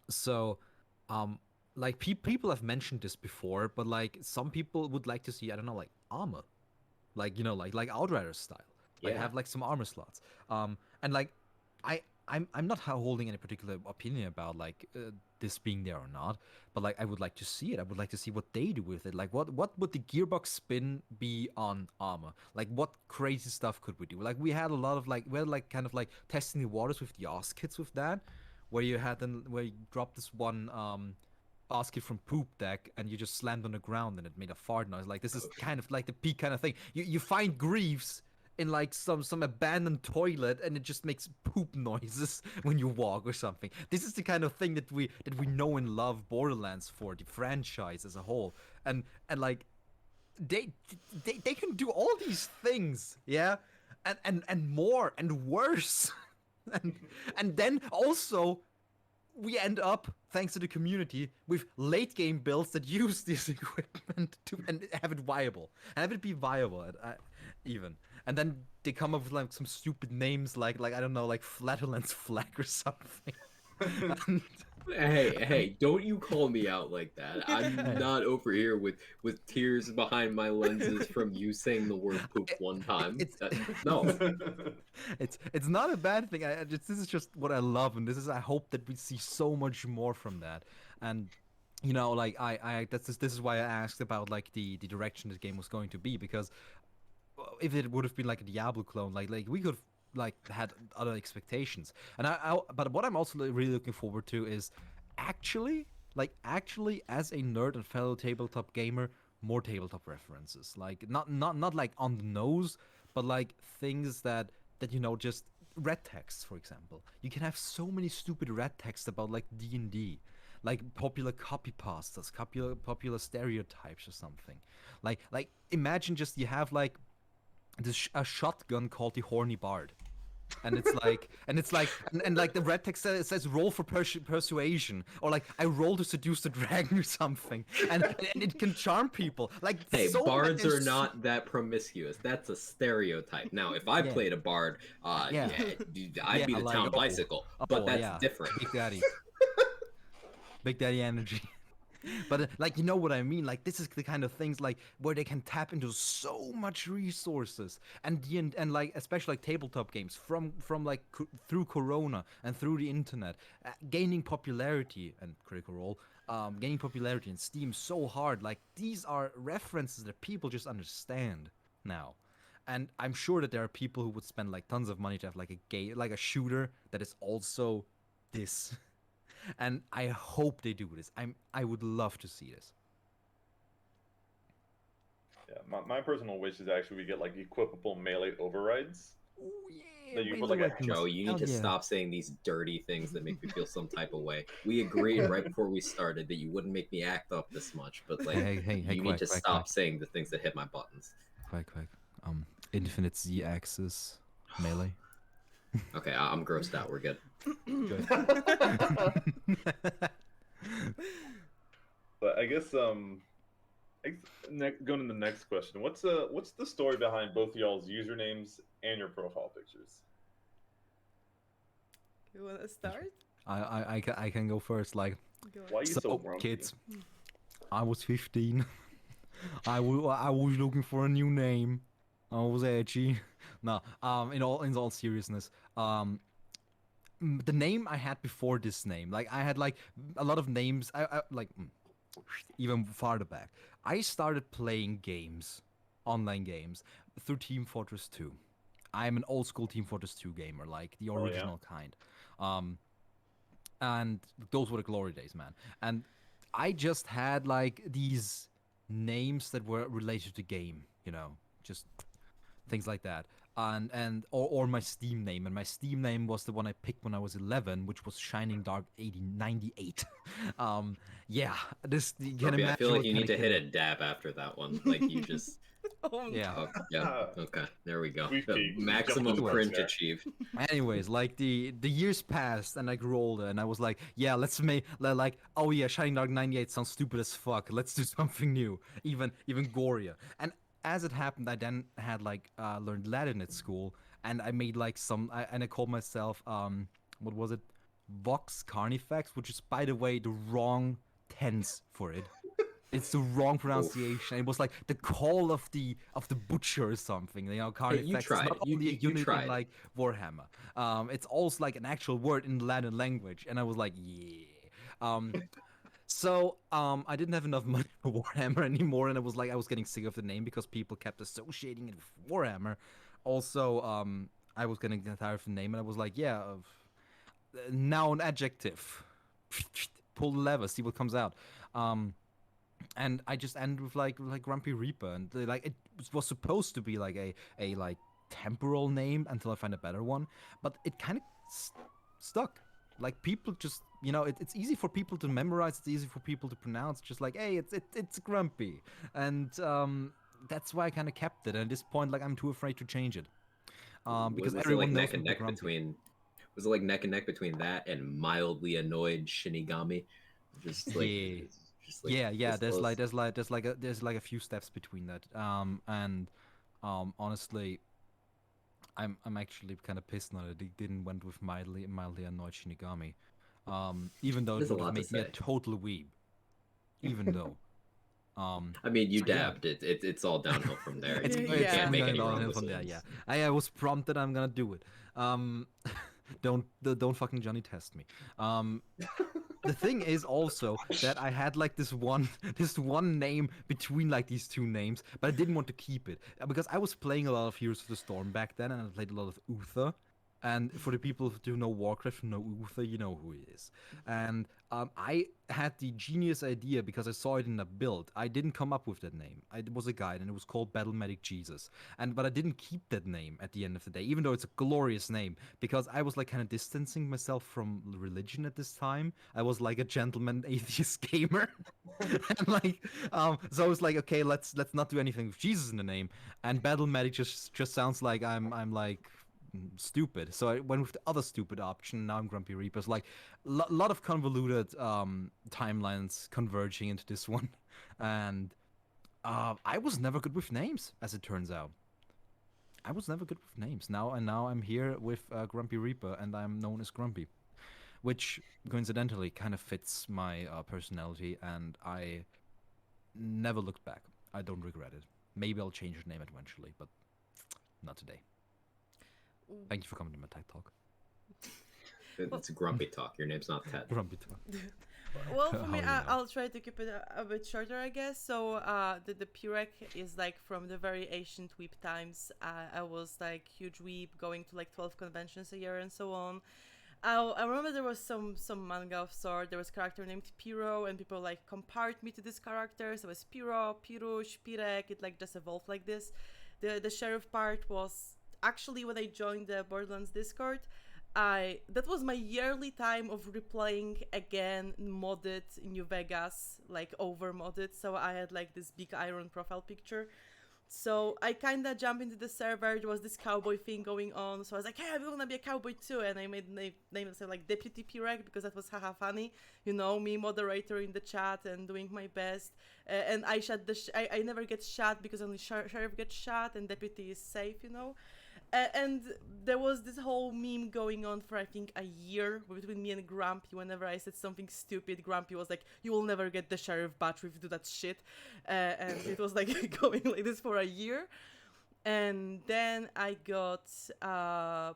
So like people have mentioned this before, but like some people would like to see, I don't know, like armor, like like Outrider style, like Yeah. have like some armor slots, and like I'm not holding any particular opinion about like this being there or not, but like I would like to see it. I would like to see what they do with it. Like what would the Gearbox spin be on armor? Like what crazy stuff could we do? Like we had kind of like testing the waters with the Oz kits with that, where you dropped this one basket from poop deck and you just slammed on the ground and it made a fart noise. Like this is kind of like the peak kind of thing. You find Greaves in like some abandoned toilet and it just makes poop noises when you walk or something. This is the kind of thing that we know and love Borderlands for, the franchise as a whole. And like they can do all these things, yeah? And more and worse. and then also we end up, thanks to the community, with late game builds that use this equipment and have it viable, and have it be viable even. And then they come up with like some stupid names like I don't know, like Flatulence Flag or something. And- Hey, don't you call me out like that. I'm Hey. not over here with tears behind my lenses from you saying the word poop one time. it's- No. it's not a bad thing. This is just what I love, and I hope that we see so much more from that. And you know, like this is why I asked about like the direction this game was going to be, because if it would have been like a Diablo clone, like we could have like had other expectations. And but what I'm also really looking forward to is actually as a nerd and fellow tabletop gamer, more tabletop references. Like not like on the nose, but like things that you know, just red text, for example. You can have so many stupid red text about like D&D, like popular copy pastas, popular stereotypes or something. Like imagine just you have like a shotgun called the Horny Bard. And it's like, and like the red text says roll for persuasion, or like I roll to seduce the dragon or something, and it can charm people. Like, Hey, so bards there's are not that promiscuous. That's a stereotype. Now, if I Yeah. played a bard, Yeah. I'd be the like, town bicycle, but that's yeah. different. Big Daddy, Big Daddy energy. But like, you know what I mean? Like, this is the kind of things like where they can tap into so much resources, and like especially like tabletop games from like through Corona and through the internet, gaining popularity, and Critical Role, gaining popularity in Steam so hard. Like, these are references that people just understand now. And I'm sure that there are people who would spend like tons of money to have like a shooter that is also this. And I hope they do this. I would love to see this. Yeah, my personal wish is actually we get like equipable melee overrides. Oh yeah, That you put, melee like, a weapons. Joe, you need to Hell yeah. stop saying these dirty things that make me feel some type of way. We agreed right before we started that you wouldn't make me act up this much, but like Hey, you need to stop saying the things that hit my buttons. Quack. Infinite Z-axis melee. Okay, I'm grossed out. We're good. Good. But I guess going to the next question. What's the story behind both y'all's usernames and your profile pictures? You wanna start? I can go first. Like, Why are you so grumpy? kids, I was 15. I was looking for a new name. I was edgy. No, in all seriousness, the name I had before this name, like I had like a lot of names. I like even farther back. I started playing games, online games, through Team Fortress 2. I'm an old school Team Fortress 2 gamer, like the Oh, yeah? original kind. And those were the glory days, man. And I just had like these names that were related to game, you know, just things like that. Or my Steam name, and my Steam name was the one I picked when I was 11, which was Shining Dark 8098. Yeah, this you can Grumpy, imagine. I feel like what you kind need of to hit kid- a dab after that one. Like you just. Oh, Yeah. Oh, yeah. Okay. There we go. We've peaked. Maximum Jumped cringe there. achieved. Anyways, like the years passed and I grew older, and I was like, yeah, let's make like, oh yeah, Shining Dark 98 sounds stupid as fuck. Let's do something new, even gorier. And as it happened, I then had like learned Latin at school, and I made like and I called myself what was it, Vox Carnifex, which is, by the way, the wrong tense for it. It's the wrong pronunciation. It was like the call of the butcher or something. You know, Carnifex is tried. not You- only a you unit in tried. like Warhammer. It's also like an actual word in the Latin language, and I was like, yeah. So I didn't have enough money for Warhammer anymore, and I was getting sick of the name because people kept associating it with Warhammer. Also, I was getting tired of the name, and I was like, yeah, noun adjective. Pull the lever, see what comes out. And I just ended with like Grumpy Reaper, and like it was supposed to be like a like temporal name until I find a better one, but it kind of stuck. Like, people just, you know, it's easy for people to memorize, it's easy for people to pronounce. Just like, hey, it's Grumpy, and that's why I kind of kept it. And at this point, like, I'm too afraid to change it, because Was it everyone like knows neck and me for neck Grumpy. between? was it like neck and neck between that and mildly annoyed Shinigami? Just like, Yeah. just like Yeah. this There's close. like a few steps between that. Honestly, I'm actually kind of pissed now that it didn't went with mildly annoyed Shinigami. Even though it There's a would have lot to made me a say. total weeb. Even though. I mean, you So yeah. dabbed. It's all downhill from there. It's You it's Yeah. can't only make going any wrong downhill from there. decisions. Yeah, I was prompted. I'm gonna do it. Um, don't fucking Johnny test me. The thing is also that I had like this one this one name between like these two names, but I didn't want to keep it because I was playing a lot of Heroes of the Storm back then, and I played a lot of Uther. And for the people who know Warcraft, who know Uther, you know who he is. And I had the genius idea because I saw it in a build. I didn't come up with that name. It was a guide, and it was called Battle Medic Jesus. But I didn't keep that name at the end of the day, even though it's a glorious name, because I was like kind of distancing myself from religion at this time. I was like a gentleman atheist gamer, and like so I was like, okay, let's not do anything with Jesus in the name. And Battle Medic just sounds like I'm like stupid. So I went with the other stupid option. Now I'm Grumpy Reapers. Like a lot of convoluted timelines converging into this one, and I was never good with names, as it turns out. I was never good with names. Now I'm here with Grumpy Reaper, and I'm known as Grumpy, which coincidentally kind of fits my personality, and I never looked back. I don't regret it. Maybe I'll change the name eventually, but not today. Thank you for coming to my TED Talk. It's a grumpy talk. Your name's not Ted. Grumpy Talk. Well, for me, How do you know? I'll try to keep it a bit shorter, I guess. So, the Pirek is like from the very ancient weeb times. I was like huge weeb, going to like 12 conventions a year and so on. I remember there was some manga of sort. There was a character named Piro, and people like compared me to this character. So it was Piro, Pirush, Pirek. It like just evolved like this. The sheriff part was actually when I joined the Borderlands Discord. That was my yearly time of replaying again modded New Vegas, like over modded. So I had like this big iron profile picture. So I kind of jumped into the server. There was this cowboy thing going on. So I was like, hey, I want to be a cowboy too. And I made name myself like Deputy Pirek because that was haha funny. You know, me moderator in the chat and doing my best. And I shot I never get shot because only sheriff gets shot and deputy is safe, you know. And there was this whole meme going on for I think a year between me and Grumpy. Whenever I said something stupid, Grumpy was like, "You will never get the sheriff badge if you do that shit," and it was like going like this for a year. And then I got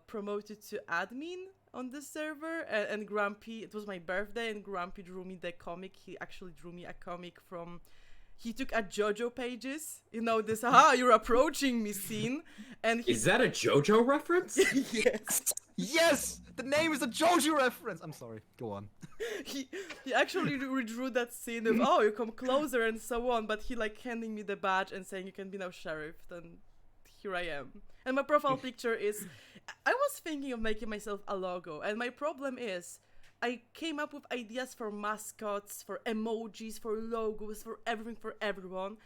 promoted to admin on the server, and Grumpy. It was my birthday, and Grumpy drew me the comic. He actually drew me a comic from. He took a JoJo pages, you know, this "aha, you're approaching me" scene, and he Is that a JoJo reference? yes. Yes, the name is a JoJo reference. I'm sorry. Go on. he actually redrew that scene of "oh, you come closer" and so on, but he like handing me the badge and saying you can be now sheriff. Then here I am, and my profile picture is. I was thinking of making myself a logo, and my problem is. I came up with ideas for mascots, for emojis, for logos, for everything for everyone,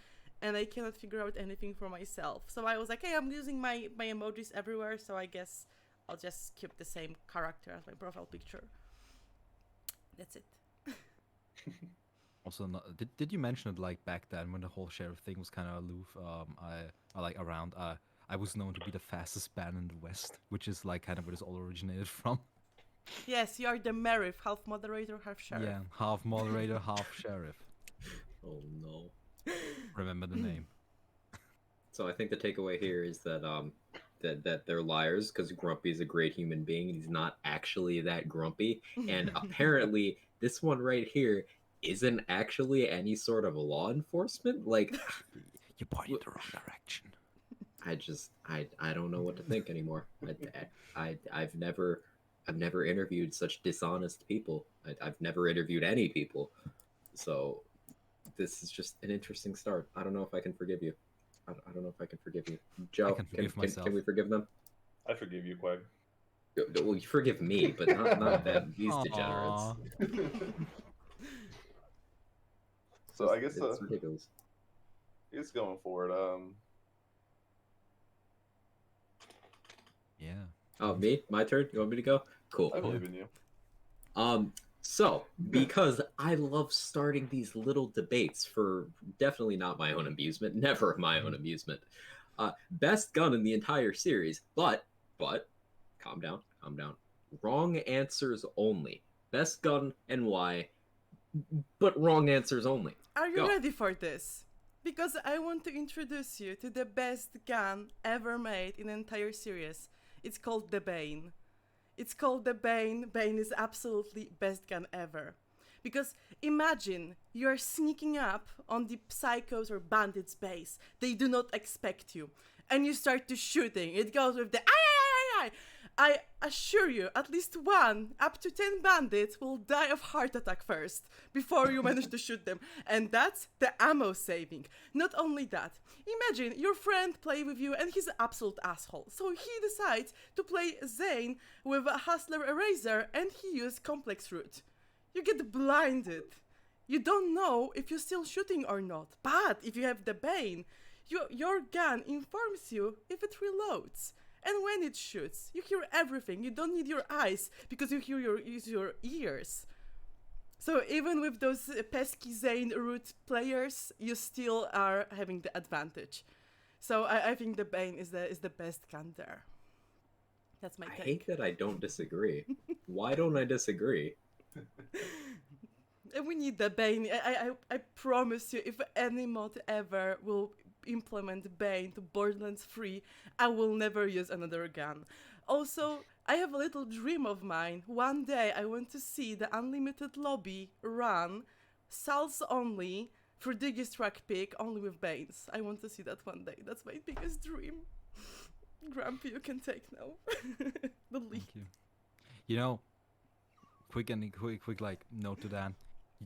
and I cannot figure out anything for myself. So I was like, hey, I'm using my emojis everywhere, so I guess I'll just keep the same character as my profile picture. That's it. Also, did you mention it like back then when the whole sheriff thing was kind of aloof? I like around. I was known to be the fastest ban in the West, which is like kind of where this all originated from. Yes, you are the Merif, half moderator, half sheriff. Yeah, half moderator, half sheriff. Oh no. Remember the name. So I think the takeaway here is that that they're liars because Grumpy is a great human being. He's not actually that grumpy, and apparently this one right here isn't actually any sort of law enforcement. Like, You pointed the wrong direction. I don't know what to think anymore. I've never interviewed such dishonest people. I've never interviewed any people. So this is just an interesting start. I don't know if I can forgive you. I don't know if I can forgive you. Joe, can forgive myself. Can we forgive them? I forgive you, Quag. Well, you forgive me, but not them. These Aw. degenerates. So I guess it's ridiculous. going forward. Yeah. Oh, me? My turn? You want me to go? Cool. I believe in you. So, because I love starting these little debates for definitely not my own amusement, never my own amusement. Best gun in the entire series, but, calm down, calm down. Wrong answers only. Best gun and why, but wrong answers only. Are you Go. ready for this? Because I want to introduce you to the best gun ever made in the entire series. It's called the Bane. It's called the Bane. Bane is absolutely best gun ever. Because imagine you're sneaking up on the psychos or bandits base. They do not expect you. And you start to shooting. It goes with the ay. I assure you, at least 1 up to 10 bandits will die of heart attack first before you manage to shoot them. And that's the ammo saving. Not only that, imagine your friend play with you and he's an absolute asshole. So he decides to play Zane with a Hustler Eraser and he used Complex Root. You get blinded. You don't know if you're still shooting or not. But if you have the Bane, your gun informs you if it reloads. And when it shoots, you hear everything. You don't need your eyes because you use your ears. So even with those pesky Zane root players, you still are having the advantage. So I think the Bane is the best gun there. That's my I take. hate that I don't disagree. Why don't I disagree? We need the Bane. I promise you, if any mod ever will implement Bane to Borderlands 3, I will never use another gun. Also, I have a little dream of mine. One day I want to see the Unlimited Lobby run, Salts only, for Digistruck pick, only with Banes. I want to see that one day. That's my biggest dream. Grumpy, you can take now. The lead. Thank you. You know, quick like note to that.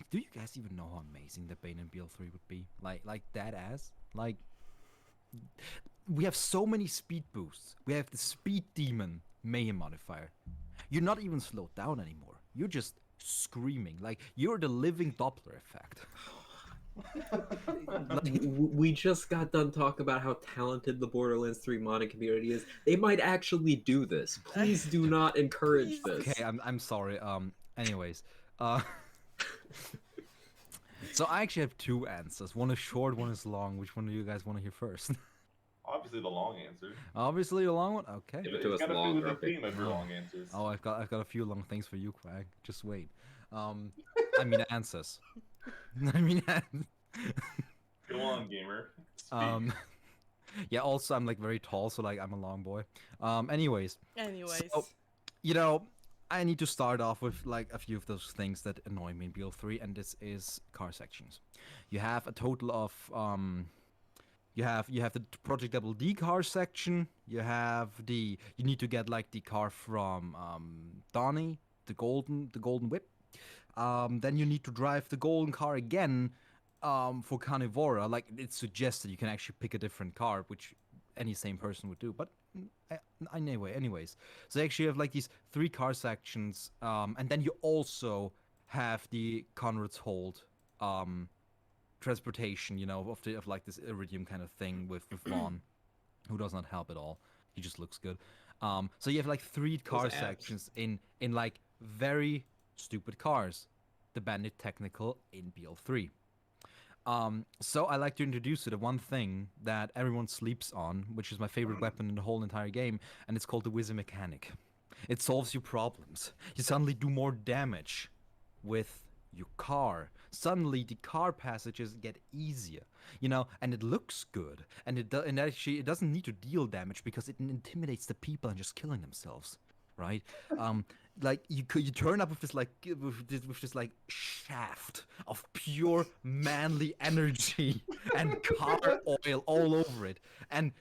Do you guys even know how amazing the Bane in BL3 would be? Like that ass? Like, we have so many speed boosts. We have the speed demon mayhem modifier. You're not even slowed down anymore. You're just screaming. Like, you're the living Doppler effect. We just got done talking about how talented the Borderlands 3 modding community is. They might actually do this. Please do not encourage this. Okay, I'm sorry. Anyways, so I actually have 2 answers. One is short, one is long. Which one do you guys want to hear first? Obviously, the long answer. Obviously, the long one. Okay. Give it to us Gotta long, fit with the Grumpy. theme of your long answers. Oh, I've got a few long things for you, Quag. Just wait. I mean answers. I mean. Go on, gamer. Speak. Yeah. Also, I'm like very tall, so like I'm a long boy. Anyways. Anyways. So, you know, I need to start off with like a few of those things that annoy me in BL3, and this is car sections. You have a total of you have the Project Double D car section. You need to get like the car from Donnie, the golden whip. Then you need to drive the golden car again for Carnivora. Like, it's suggested you can actually pick a different car, which any sane person would do. But anyways, so they actually have like these 3 car sections, and then you also have the Conrad's Hold transportation, you know, of like this iridium kind of thing with Vaughn, who does not help at all. He just looks good. So you have like 3 car abs. sections in like very stupid cars. The Bandit Technical in BL3. So I like to introduce you to one thing that everyone sleeps on, which is my favorite weapon in the whole entire game, and it's called the Wizard Mechanic. It solves your problems. You suddenly do more damage with your car. Suddenly the car passages get easier, you know, and it looks good, and it doesn't need to deal damage because it intimidates the people and just killing themselves, right? Like you turn up with this like shaft of pure manly energy and car oil all over it, and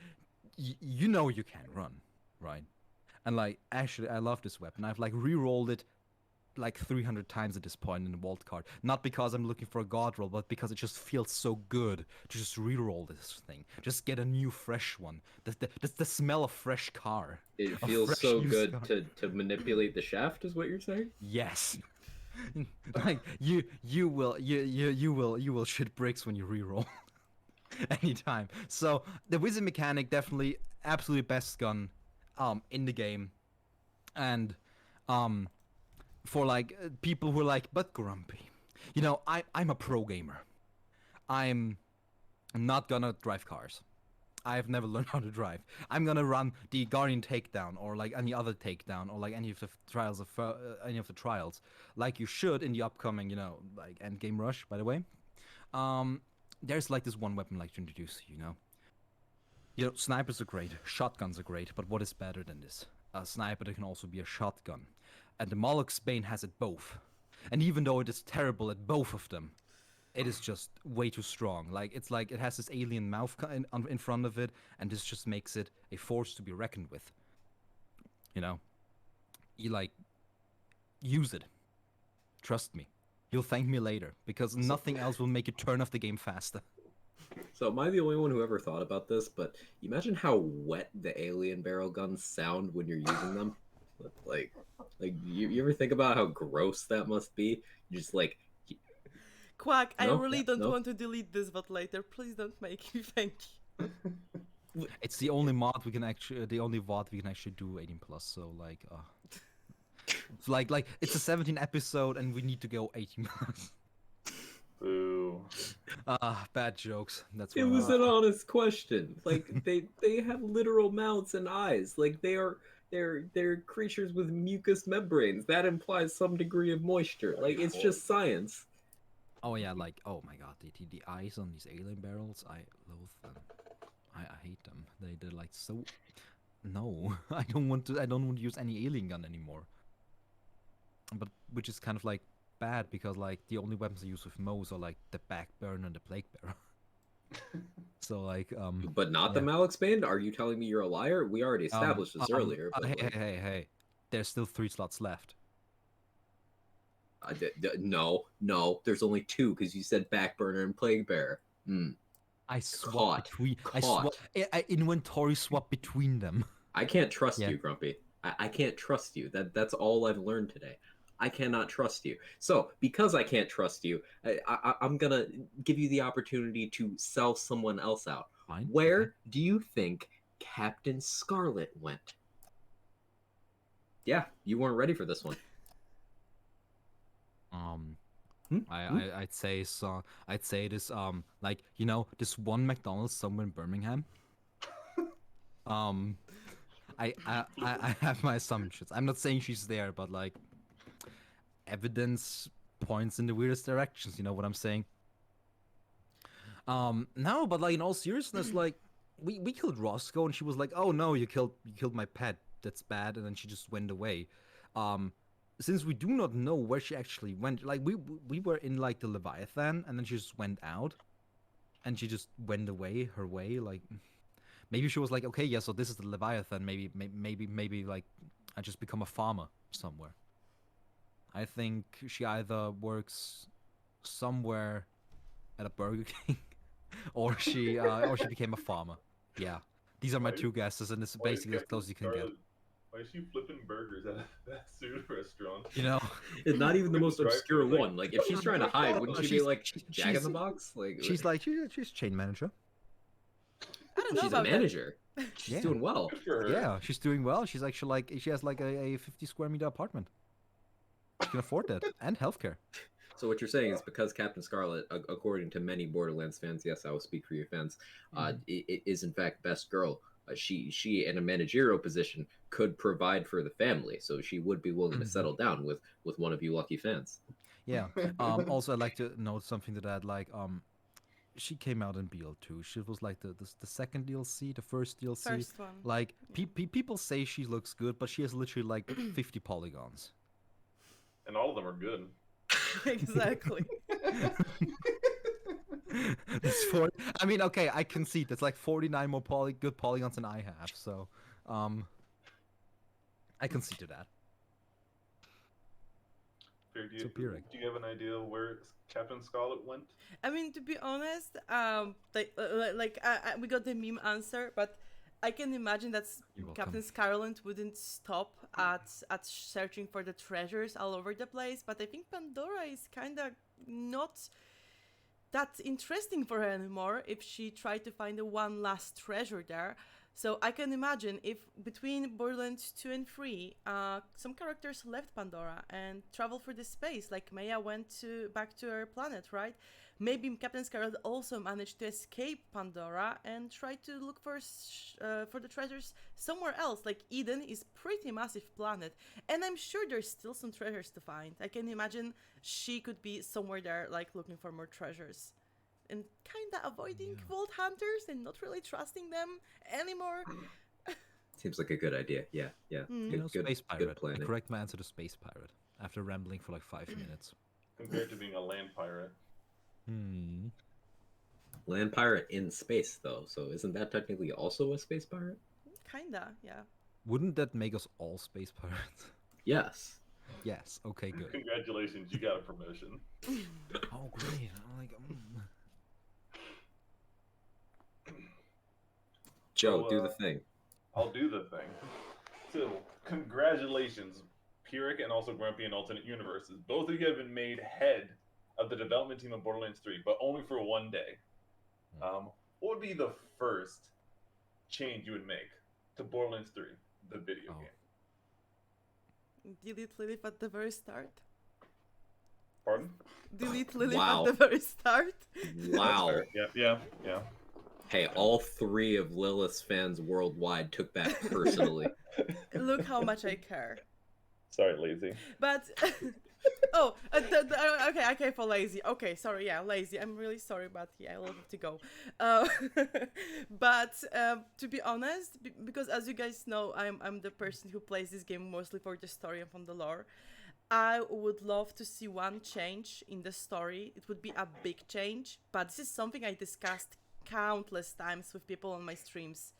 you know you can't run, right? And like, actually, I love this weapon. I've like re-rolled it like 300 times at this point in the vault card. Not because I'm looking for a god roll, but because it just feels so good to just re-roll this thing. Just get a new fresh one. The smell of fresh car. It A feels fresh so used good car. to manipulate the shaft, is what you're saying? Yes. Like you will shit bricks when you re-roll. Anytime. So the Wizard Mechanic, definitely absolutely best gun in the game. And For like people who are like, but Grumpy, you know, I'm a pro gamer. I'm not gonna drive cars. I've never learned how to drive. I'm gonna run the Guardian takedown or like any other takedown or like any of the trials, like you should in the upcoming, you know, like Endgame Rush. By the way, there's like this one weapon like to introduce. You know, snipers are great, shotguns are great, but what is better than this? A sniper that can also be a shotgun, and the Moloch's Bane has it both. And even though it is terrible at both of them, it is just way too strong. Like it's like it has this alien mouth in front of it, and this just makes it a force to be reckoned with. You know, you like use it. Trust me, you'll thank me later because nothing else will make you turn off the game faster. So am I the only one who ever thought about this? But imagine how wet the alien barrel guns sound when you're using them. Like, you ever think about how gross that must be? You just like, Quack, I No? really don't No? want to delete this, but later, please don't make me. Thank you. It's the only mod we can actually, the only VOD we can actually do 18 plus. So like, it's like it's a 17 episode and we need to go 18 plus. Boo. Bad jokes. That's it what was an honest question. Like they have literal mouths and eyes. Like they're creatures with mucous membranes. That implies some degree of moisture. Like it's just science. Oh yeah, like oh my god, the eyes on these alien barrels, I loathe them. I hate them. They're like so. No, I don't want to use any alien gun anymore. But which is kind of like bad because like the only weapons I use with Mo's are like the backburner and the plague bearer. So like But not the yeah. Malix Band? Are you telling me you're a liar? We already established this earlier. But Hey, like, hey. There's still 3 slots left. no, there's only 2 because you said Backburner and Plague Bearer. I swap between. Caught. I inventory swap between them. I can't trust Yeah. you, Grumpy. I can't trust you. That's all I've learned today. I cannot trust you. So because I can't trust you, I'm gonna give you the opportunity to sell someone else out. Fine. Where Okay. do you think Captain Scarlet went? Yeah, you weren't ready for this one. I'd say so. I'd say this like you know this one McDonald's somewhere in Birmingham. I have my assumptions. I'm not saying she's there, but like evidence points in the weirdest directions. You know what I'm saying? No, but like in all seriousness, like we killed Roscoe, and she was like, "Oh no, you killed my pet. That's bad," and then she just went away. Since we do not know where she actually went, like we were in like the Leviathan, and then she just went out, and she just went away her way. Like maybe she was like, okay, yeah, so this is the Leviathan. Maybe like I just become a farmer somewhere. I think she either works somewhere at a Burger King, or she became a farmer. Yeah, these are my 2 guesses, and it's basically as close as you can get. Why is she flipping burgers at a fast food restaurant? You know, It's not even the most Drive-thru, obscure like- one. Like if she's trying to hide, wouldn't she be She's- like she's- Jack in the Box? Like she's chain manager. I don't know she's a about that. manager. She's Yeah. doing well. Good for her. Yeah, she's doing well. She's actually like she has like a 50 square meter apartment. She can afford that and healthcare. So what you're saying is because Captain Scarlet, according to many Borderlands fans, yes, I will speak for your fans, it is in fact best girl. She in a managerial position could provide for the family, so she would be willing to settle down with one of you lucky fans. Yeah. Also, I'd like to note something to that. Like, she came out in BL2. She was like the second DLC, the first DLC. First one. Like, people say she looks good, but she has literally like 50 polygons. And all of them are good. Exactly. That's I mean, okay, I concede that's like 49 more good polygons than I have. So, I concede to that. Do So, Pirek. you have an idea where Captain Scarlet went? I mean, to be honest, we got the meme answer, but I can imagine that You're welcome. Captain Scarlet wouldn't stop at searching for the treasures all over the place. But I think Pandora is kind of not that interesting for her anymore if she tried to find the one last treasure there. So I can imagine if between Borderlands 2 and 3, some characters left Pandora and traveled through the space, like Maya went back to her planet, right? Maybe Captain Scarlet also managed to escape Pandora and try to look for the treasures somewhere else. Like Eden is pretty massive planet, and I'm sure there's still some treasures to find. I can imagine she could be somewhere there, like looking for more treasures and kind of avoiding Vault Hunters and not really trusting them anymore. Seems like a good idea. Yeah, yeah. You know, Good, space good pirate. The planning. correct answer to space pirate. After rambling for like 5 minutes. Compared to being a land pirate. Hmm. Land pirate in space, though. So isn't that technically also a space pirate? Kinda, yeah. Wouldn't that make us all space pirates? Yes. Yes. Okay. Good. Congratulations, you got a promotion. Oh, great. I'm like, Joe, So, do the thing. I'll do the thing. So, congratulations, Pirek and also Grumpy in Alternate Universes. Both of you have been made head of the development team of Borderlands 3, but only for one day. What would be the first change you would make to Borderlands 3, the video game? Delete Lilith at the very start. Pardon? Delete Lilith Wow. at the very start. Wow. Yeah. Hey, all 3 of Lilith's fans worldwide took that personally. Look how much I care. Sorry, lazy. But okay, for lazy. Okay, sorry, yeah, lazy. I'm really sorry, but yeah, I'll have to go. But to be honest, because as you guys know, I'm the person who plays this game mostly for the story and from the lore. I would love to see one change in the story. It would be a big change, but this is something I discussed countless times with people on my streams,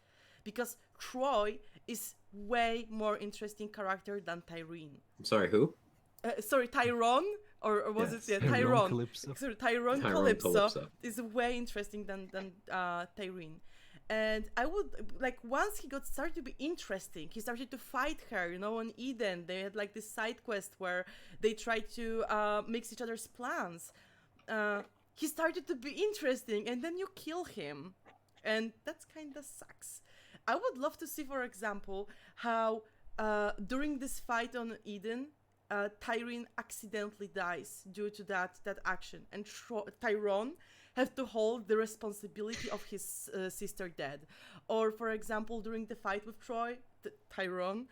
because Troy is way more interesting character than Tyrene. I'm sorry, who? Sorry, Tyrone, or was Yes. it Tyrone Tyrone? Calypso. Sorry, Tyrone Calypso is way interesting than Tyrene. And I would like, once he got started to be interesting, he started to fight her, you know, on Eden. They had like this side quest where they tried to mix each other's plans. He started to be interesting, and then you kill him, and that's kind of sucks. I would love to see, for example, how during this fight on Eden, Tyrene accidentally dies due to that action, and Tyrone have to hold the responsibility of his sister dead. Or, for example, during the fight with Troy, Tyrone,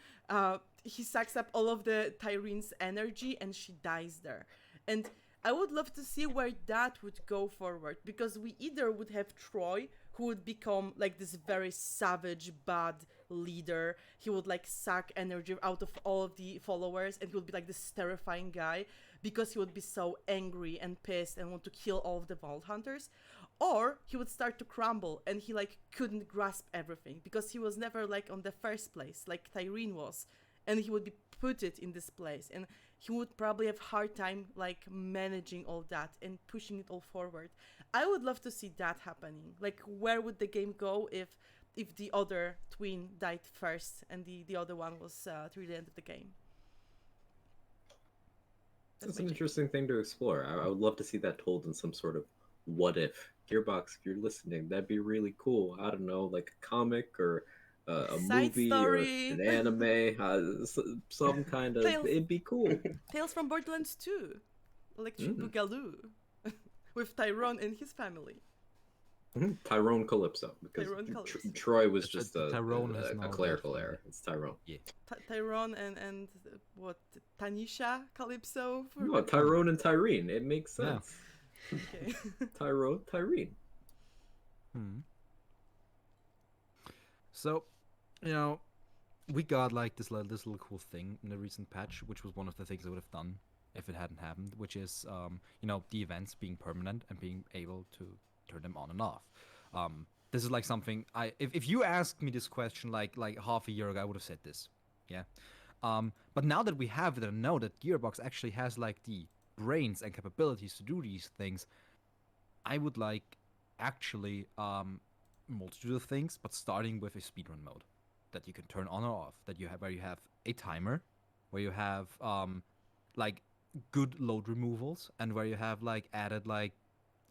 he sucks up all of the Tyrene's energy, and she dies there. And I would love to see where that would go forward, because we either would have Troy, who would become like this very savage, bad leader. He would like suck energy out of all of the followers, and he would be like this terrifying guy because he would be so angry and pissed and want to kill all of the Vault Hunters. Or he would start to crumble, and he like couldn't grasp everything because he was never like on the first place like Tyrene was, and he would be put it in this place, and he would probably have hard time like managing all that and pushing it all forward. I would love to see that happening. Like, where would the game go if the other twin died first and the other one was through the end of the game? That's an interesting thing to explore. I would love to see that told in some sort of what if. Gearbox, if you're listening, that'd be really cool. I don't know, like a comic or a Side movie story. or an anime, some kind of. Tales. It'd be cool. Tales from Borderlands 2, Electric Boogaloo, with Tyrone and his family. Tyrone Calypso, because Tyrone Calypso. Troy was It's a- just Tyrone has a no clerical death. error. It's Tyrone. Yeah. Tyrone and what, Tanisha Calypso? No, Tyrone and Tyrene. It makes Yeah. sense. Okay. Tyrone, Tyrene. So, you know, we got like this little cool thing in the recent patch, which was one of the things I would have done if it hadn't happened, which is, you know, the events being permanent and being able to turn them on and off. This is like something if you asked me this question like half a year ago, I would have said this, yeah. But now that we have it and know that Gearbox actually has like the brains and capabilities to do these things, I would like actually multitude of things, but starting with a speedrun mode that you can turn on or off, that you have where you have a timer, where you have like good load removals, and where you have like added like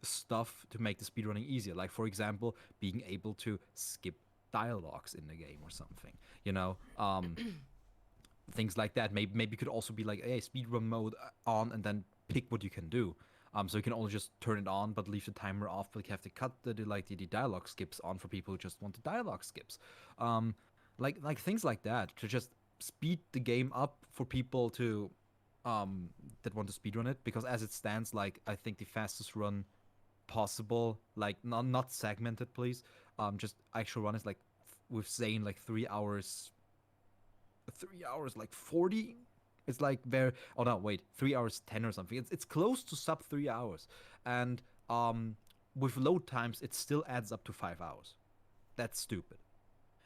stuff to make the speedrunning easier, like for example being able to skip dialogues in the game or something. You know, things like that. Maybe could also be like, hey, speedrun mode on, and then pick what you can do. So you can only just turn it on, but leave the timer off. But you have to cut the dialogue skips on for people who just want the dialogue skips. Like things like that to just speed the game up for people to that want to speedrun it. Because as it stands, like I think the fastest run possible, like not segmented, please. Just actual run is like with Zane like 3 hours 3 hours like 40. It's like very, oh no, wait, 3 hours 10 or something. It's close to sub 3 hours. And with load times it still adds up to 5 hours. That's stupid.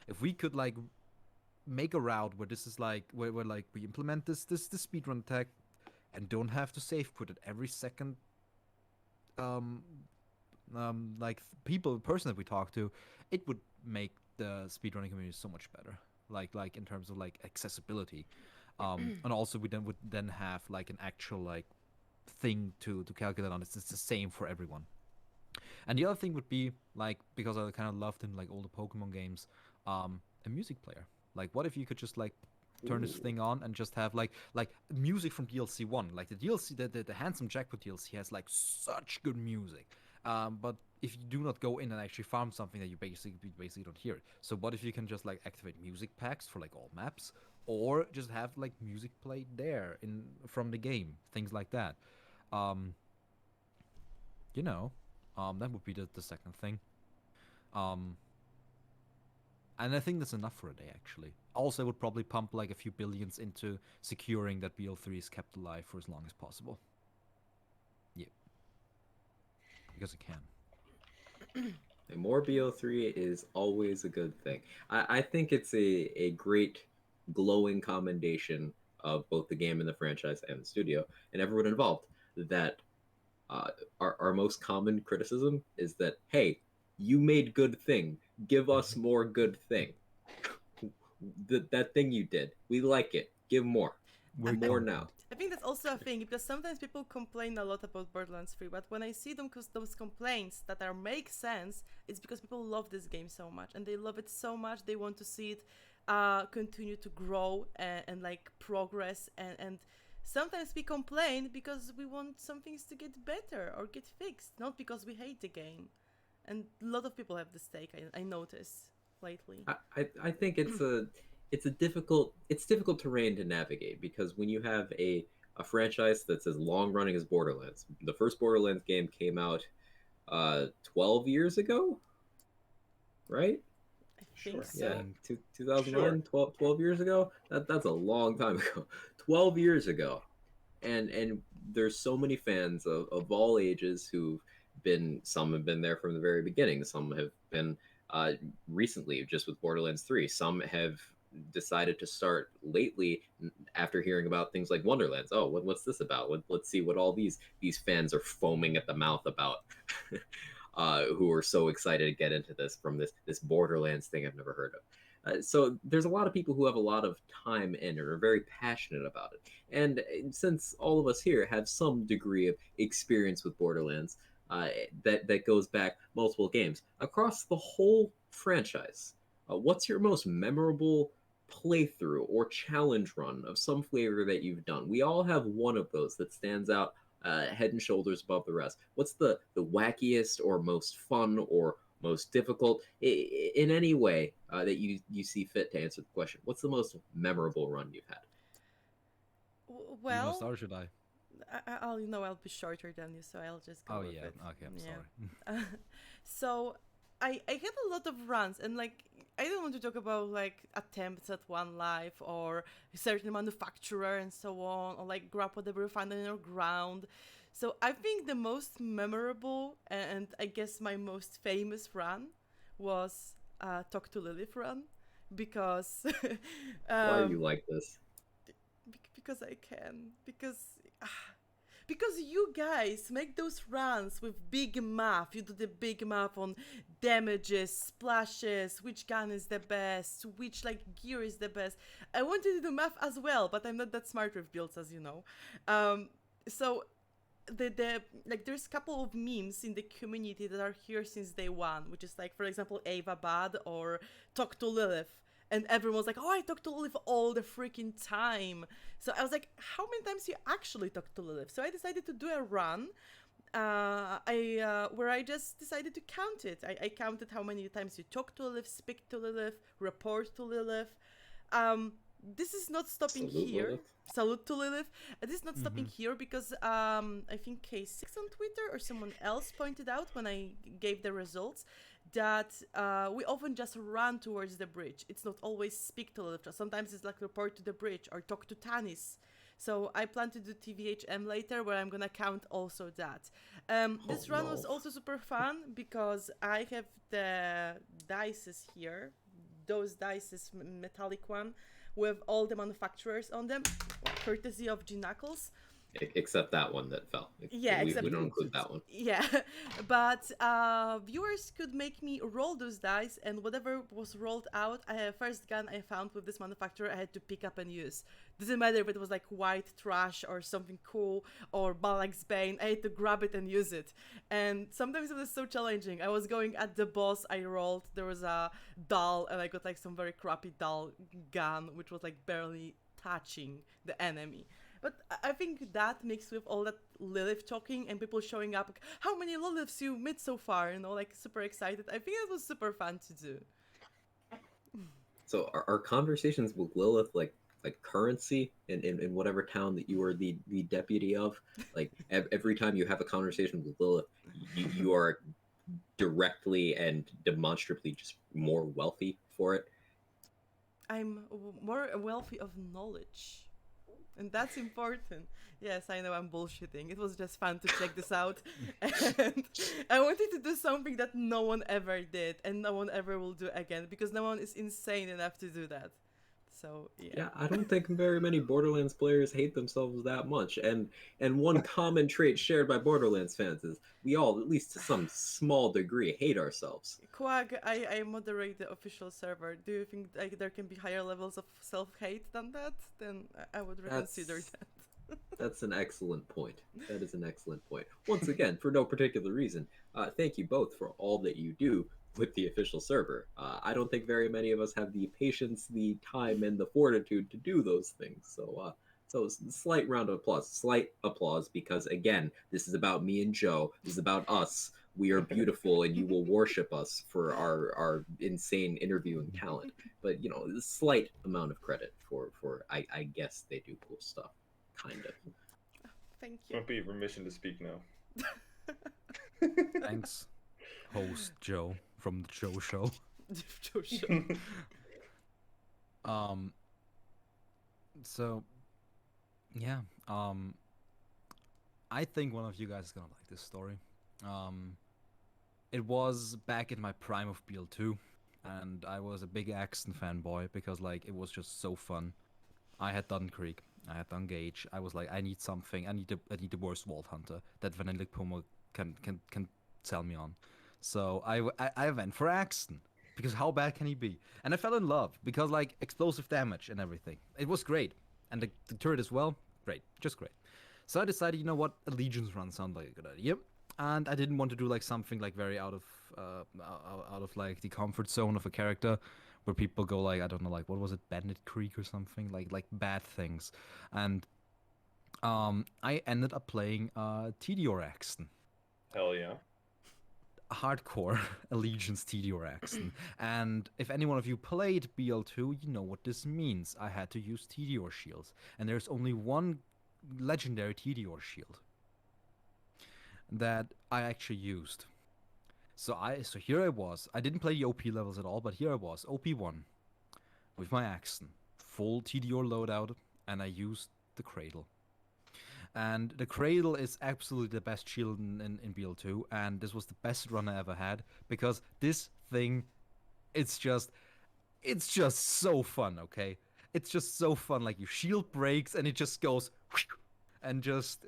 If we could like make a route where this is like where like we implement this speedrun tech and don't have to save quit at every second, um like person that we talk to, it would make the speedrunning community so much better. Like in terms of like accessibility, and also we would then have like an actual like thing to calculate on. It's the same for everyone. And the other thing would be like, because I kind of loved in like all the Pokemon games, a music player. Like, what if you could just like turn this thing on and just have like music from DLC 1, like the DLC, the Handsome Jackpot DLC has like such good music. But if you do not go in and actually farm something, that you basically don't hear it. So what if you can just like activate music packs for like all maps, or just have like music played there in from the game, things like that. Um, you know, that would be the second thing. Um, and I think that's enough for a day, actually. Also, I would probably pump like a few billions into securing that BL3 is kept alive for as long as possible. Yeah. Because it can. And more BO3 is always a good thing. I think it's a great glowing commendation of both the game and the franchise and the studio and everyone involved that our most common criticism is that, hey, you made good thing. Give us more good thing. That thing you did. We like it. Give more. More now. I think that's also a thing, because sometimes people complain a lot about Borderlands 3, but when I see them, because those complaints that are make sense, it's because people love this game so much, and they love it so much they want to see it continue to grow and like progress, and sometimes we complain because we want some things to get better or get fixed, not because we hate the game. And a lot of people have this take, I notice lately. I think it's difficult terrain to navigate, because when you have a franchise that's as long running as Borderlands, the first Borderlands game came out 12 years ago, right? I think Sure. so. Yeah, 2009, 12 years ago. That's a long time ago. 12 years ago. And there's so many fans of all ages who've been, some have been there from the very beginning, some have been recently just with Borderlands 3, some have decided to start lately after hearing about things like Wonderlands. Oh, what's this about? Let's see what all these fans are foaming at the mouth about. Who are so excited to get into this from this Borderlands thing I've never heard of. So there's a lot of people who have a lot of time in and are very passionate about it. And since all of us here have some degree of experience with Borderlands, that goes back multiple games across the whole franchise, what's your most memorable playthrough or challenge run of some flavor that you've done? We all have one of those that stands out head and shoulders above the rest. What's the wackiest or most fun or most difficult in any way that you see fit to answer the question? What's the most memorable run you've had? You want to Well, start or should I? I'll I'll be shorter than you, so I'll just go Oh with yeah. it. Okay, I'm Yeah. sorry. So I had a lot of runs, and like I don't want to talk about like attempts at one life or a certain manufacturer and so on, or like grab whatever you find on your ground. So I think the most memorable and I guess my most famous run was Talk to Lilith run, because Why are you um, like this? because I can, because you guys make those runs with big math. You do the big math on damages, splashes, which gun is the best, which like gear is the best. I wanted to do math as well, but I'm not that smart with builds, as you know. So the like there's a couple of memes in the community that are here since day one, which is like, for example, Ava Bad or Talk to Lilith. And everyone was like, "Oh, I talk to Lilith all the freaking time." So I was like, "How many times you actually talk to Lilith?" So I decided to do a run, where I just decided to count it. I counted how many times you talk to Lilith, speak to Lilith, report to Lilith. Um, this is not stopping Salute, here. Lilith. Salute to Lilith. This is not stopping here because I think K6 on Twitter or someone else pointed out when I gave the results that we often just run towards the bridge. It's not always speak to Lilith. Sometimes it's like report to the bridge or talk to Tanis. So I plan to do TVHM later where I'm gonna count also that. This run was no. also super fun because I have the dices here. Those dices, metallic one, with all the manufacturers on them, courtesy of G Knuckles. Except that one that fell. Yeah, we except don't include that one. Yeah, but viewers could make me roll those dice, and whatever was rolled out, first gun I found with this manufacturer, I had to pick up and use. Doesn't matter if it was like white trash or something cool or Balak's Bane, I had to grab it and use it. And sometimes it was so challenging. I was going at the boss, I rolled, there was a doll, and I got like some very crappy doll gun, which was like barely touching the enemy. But I think that mixed with all that Lilith talking and people showing up, like, how many Liliths you met so far, like super excited. I think it was super fun to do. So are conversations with Lilith like currency in whatever town that you are the deputy of? Like every time you have a conversation with Lilith, you are directly and demonstrably just more wealthy for it. I'm more wealthy of knowledge. And that's important. Yes, I know I'm bullshitting. It was just fun to check this out. And I wanted to do something that no one ever did and no one ever will do again because no one is insane enough to do that. So, Yeah, I don't think very many Borderlands players hate themselves that much. And one common trait shared by Borderlands fans is we all, at least to some small degree, hate ourselves. Quag, I moderate the official server. Do you think like there can be higher levels of self-hate than that? Then I would reconsider that. That's an excellent point. That is an excellent point. Once again, for no particular reason, thank you both for all that you do with the official server. I don't think very many of us have the patience, the time, and the fortitude to do those things. So slight round of applause. Slight applause because, again, this is about me and Joe. This is about us. We are beautiful, and you will worship us for our insane interviewing talent. But, a slight amount of credit for I guess they do cool stuff. Kind of. Thank you. Won't be permission to speak now. Thanks, host Joe from the Joe Show. So, yeah. I think one of you guys is gonna like this story. It was back in my prime of BL2, and I was a big Axton fanboy because like it was just so fun. I had done Creek, I had done Gage. I was like, I need something. I need the worst Vault Hunter that Vanillic Puma can sell me on. So I went for Axton because how bad can he be? And I fell in love because like explosive damage and everything. It was great, and the turret as well, great, just great. So I decided, you know what, Allegiance run sounded like a good idea, and I didn't want to do like something like very out of like the comfort zone of a character, where people go like, I don't know, like what was it, Bandit Creek or something, like bad things, and I ended up playing TDR Axton. Hell yeah. Hardcore Allegiance TDR Axton. And if any one of you played BL2, you know what this means. I had to use TDR shields, and there's only one legendary TDR shield that I actually used. So here I was. I didn't play the OP levels at all, but here I was, OP1, with my Axton, full TDR loadout, and I used the Cradle. And the Cradle is absolutely the best shield in BL2, and this was the best run I ever had, because this thing, it's just so fun, okay? It's just so fun, like your shield breaks and it just goes, and just,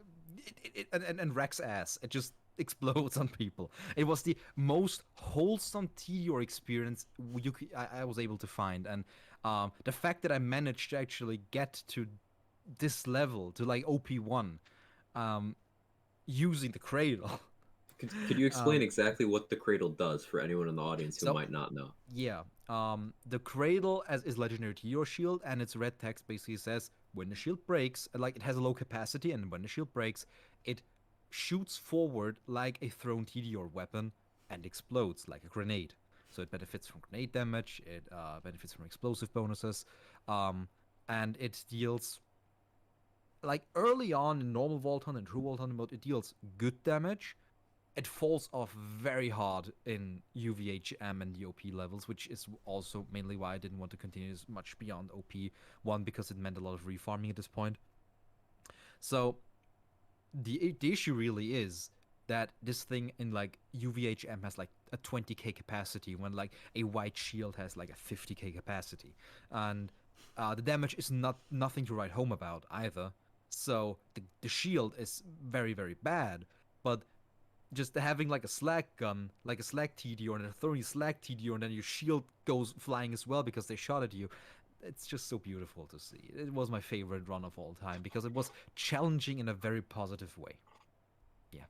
and wrecks ass. It just explodes on people. It was the most wholesome TDR experience I was able to find, and the fact that I managed to actually get to this level, to like OP1, using the cradle. Could you explain exactly what the cradle does for anyone in the audience who so- might not know? Yeah. The cradle as is legendary to your shield, and its red text basically says when the shield breaks, like it has a low capacity, and when the shield breaks, it shoots forward like a thrown TDR weapon and explodes like a grenade. So it benefits from grenade damage. It benefits from explosive bonuses, and it deals like early on in normal Vault Hunt and True Vault Hunt mode. It deals good damage. It falls off very hard in UVHM and the OP levels, which is also mainly why I didn't want to continue as much beyond OP. One, because it meant a lot of refarming at this point. So the issue really is that this thing in like UVHM has like a 20k capacity when like a white shield has like a 50k capacity, and the damage is nothing to write home about either. So the shield is very very bad, but just having like a slag gun, like a slag TDR, and then throwing a slag TDR, and then your shield goes flying as well because they shot at you. It's just so beautiful to see. It was my favorite run of all time because it was challenging in a very positive way. Yeah.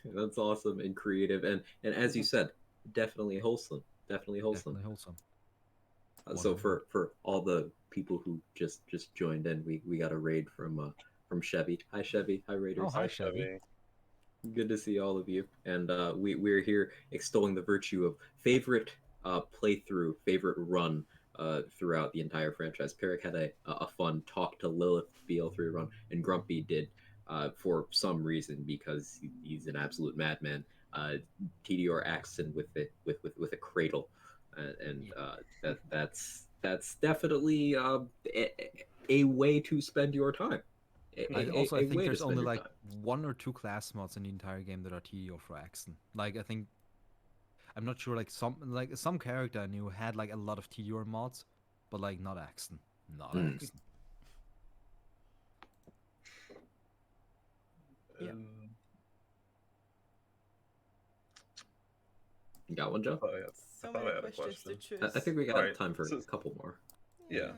That's awesome and creative, and as you said, definitely wholesome. Definitely wholesome. Definitely wholesome. So for all the people who just joined in, we got a raid from Chevy. Hi Chevy. Hi Raiders. Oh, hi, Chevy. Good to see all of you. And we're here extolling the virtue of favorite playthrough, favorite run throughout the entire franchise. Pirek had a fun talk to Lilith BL3 run, and Grumpy did for some reason because he's an absolute madman. TDR Axon with a cradle, that's definitely a way to spend your time. I think way to there's spend only your like time. 1 or 2 class mods in the entire game that are TDO for Axon. Like I think I'm not sure, like some character I knew had like a lot of TDR mods, but like not Axon. Not Axon. Yeah. You got one, Joe? So thought I many had a questions to question. choose. I think we got Alright, time for so- a couple more. Yeah.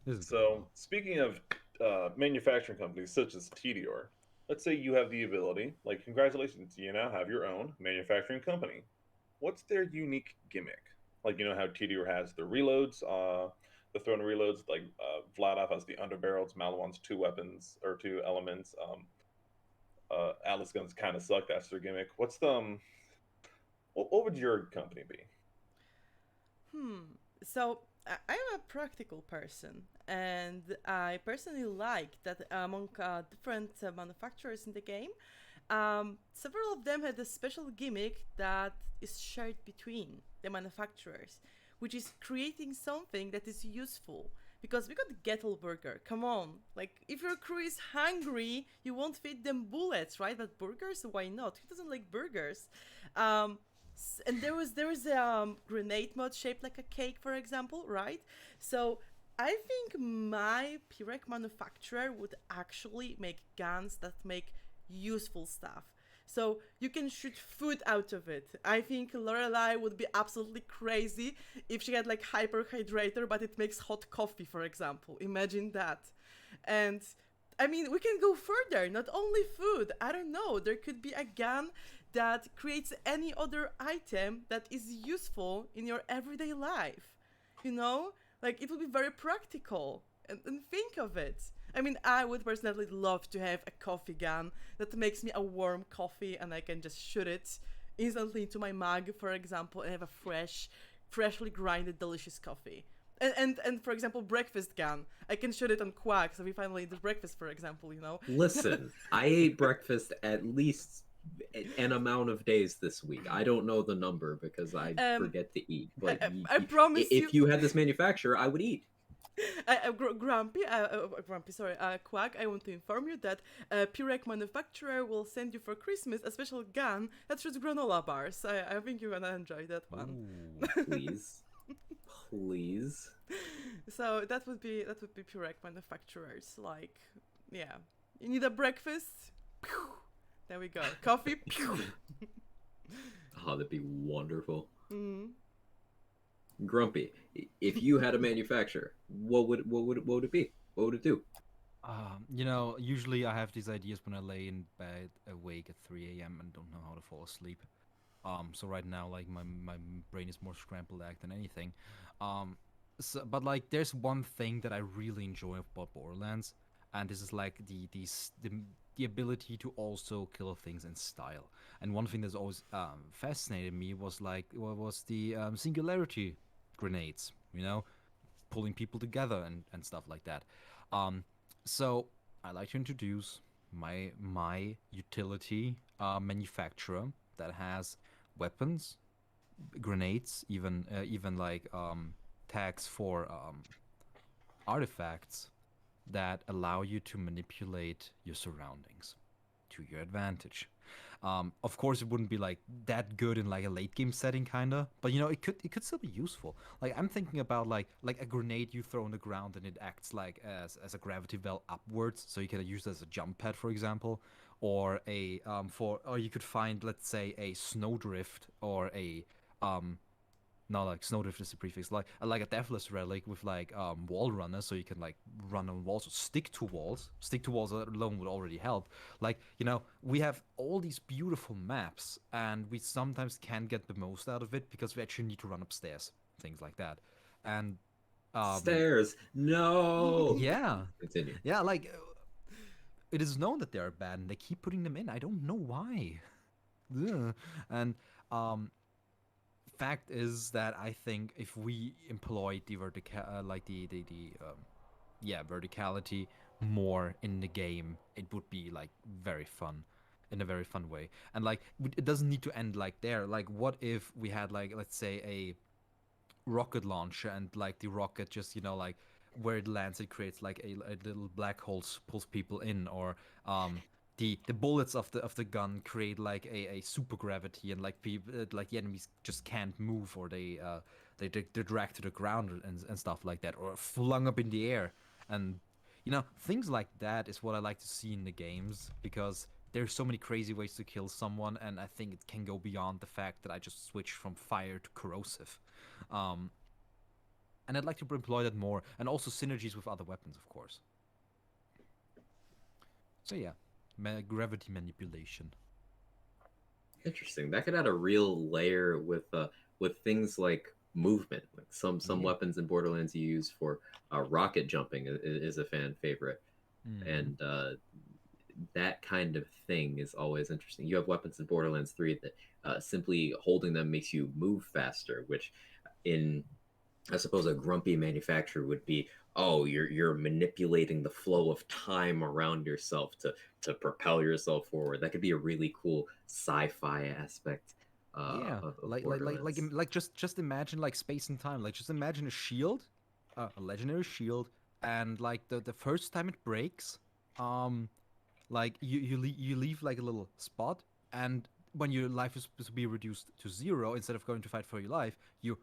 This is So, speaking of manufacturing companies such as TDR, let's say you have the ability, like, congratulations, you now have your own manufacturing company. What's their unique gimmick? Like, you know how TDR has the reloads, the thrown reloads, like Vladov has the underbarrels, Malawan's 2 weapons, or 2 elements. Atlas guns kind of suck, that's their gimmick. What's the. What would your company be? So I'm a practical person, and I personally like that among different manufacturers in the game, several of them had a special gimmick that is shared between the manufacturers, which is creating something that is useful. Because we got Gettelburger, come on. Like, if your crew is hungry, you won't feed them bullets, right? But burgers, why not? Who doesn't like burgers? And there was a grenade mod shaped like a cake, for example, right? So I think my Pirek manufacturer would actually make guns that make useful stuff. So you can shoot food out of it. I think Lorelei would be absolutely crazy if she had like hyperhydrator, but it makes hot coffee, for example. Imagine that. And I mean, we can go further, not only food. I don't know. There could be a gun that creates any other item that is useful in your everyday life. You know? Like, it would be very practical. And think of it. I mean, I would personally love to have a coffee gun that makes me a warm coffee and I can just shoot it instantly into my mug, for example, and have a freshly grinded, delicious coffee. And for example, breakfast gun. I can shoot it on Quack, so we finally did breakfast, for example, you know? Listen, I ate breakfast at least an amount of days this week. I don't know the number because I forget to eat. But I promise if you had this manufacturer, I would eat. Quack, I want to inform you that Pirek manufacturer will send you for Christmas a special gun that shoots granola bars. I think you're gonna enjoy that one. Ooh. Please. Please. So that would be Pirek manufacturers. Like, yeah, you need a breakfast. Pew! There we go. Coffee. Pew! Oh, that'd be wonderful. Mhm. Grumpy, if you had a manufacturer, what would it be? What would it do? Usually I have these ideas when I lay in bed awake at 3 a.m. and don't know how to fall asleep. So right now, like my brain is more scrambled egg than anything. Um, but like, there's one thing that I really enjoy about Borderlands, and this is like the ability to also kill things in style. And one thing that's always fascinated me was like was the singularity grenades. Pulling people together and stuff like that. Um, so I like to introduce my utility manufacturer that has weapons, grenades, even like tags for artifacts that allow you to manipulate your surroundings to your advantage. Of course, it wouldn't be like that good in like a late game setting, kinda, but it could still be useful. Like I'm thinking about like a grenade you throw on the ground and it acts like as a gravity belt upwards, so you can use it as a jump pad, for example, or you could find, let's say, a snowdrift or a um not like snowdrift is the prefix, like a deathless relic with like wall runner, so you can like run on walls or stick to walls. Stick to walls alone would already help. Like we have all these beautiful maps, and we sometimes can get the most out of it because we actually need to run upstairs, things like that, and Stairs. No. yeah, Continue. yeah, like it is known that they are bad, and they keep putting them in. I don't know why. Ugh. And um fact is that I think if we employ the like the verticality more in the game, it would be like very fun, in a very fun way. And like it doesn't need to end like there. Like what if we had, like, let's say, a rocket launcher, and like the rocket just like where it lands, it creates like a little black hole, pulls people in, or the bullets of the gun create like a super gravity, and like people, like the enemies just can't move, or they're dragged to the ground and stuff like that, or flung up in the air. And things like that is what I like to see in the games, because there's so many crazy ways to kill someone, and I think it can go beyond the fact that I just switch from fire to corrosive. um, and I'd like to employ that more, and also synergies with other weapons, of course. So yeah, gravity manipulation. Interesting. That could add a real layer with things like movement. Like some Yeah. weapons in Borderlands you use for rocket jumping is a fan favorite, Mhm. and that kind of thing is always interesting. You have weapons in Borderlands 3 that simply holding them makes you move faster, which in I suppose a grumpy manufacturer would be, oh, you're manipulating the flow of time around yourself to propel yourself forward. That could be a really cool sci-fi aspect Yeah, of Borderlands. just imagine like space and time. Like just imagine a shield, a legendary shield, and like the first time it breaks, um, like you leave like a little spot, and when your life is supposed to be reduced to zero, instead of going to fight for your life, you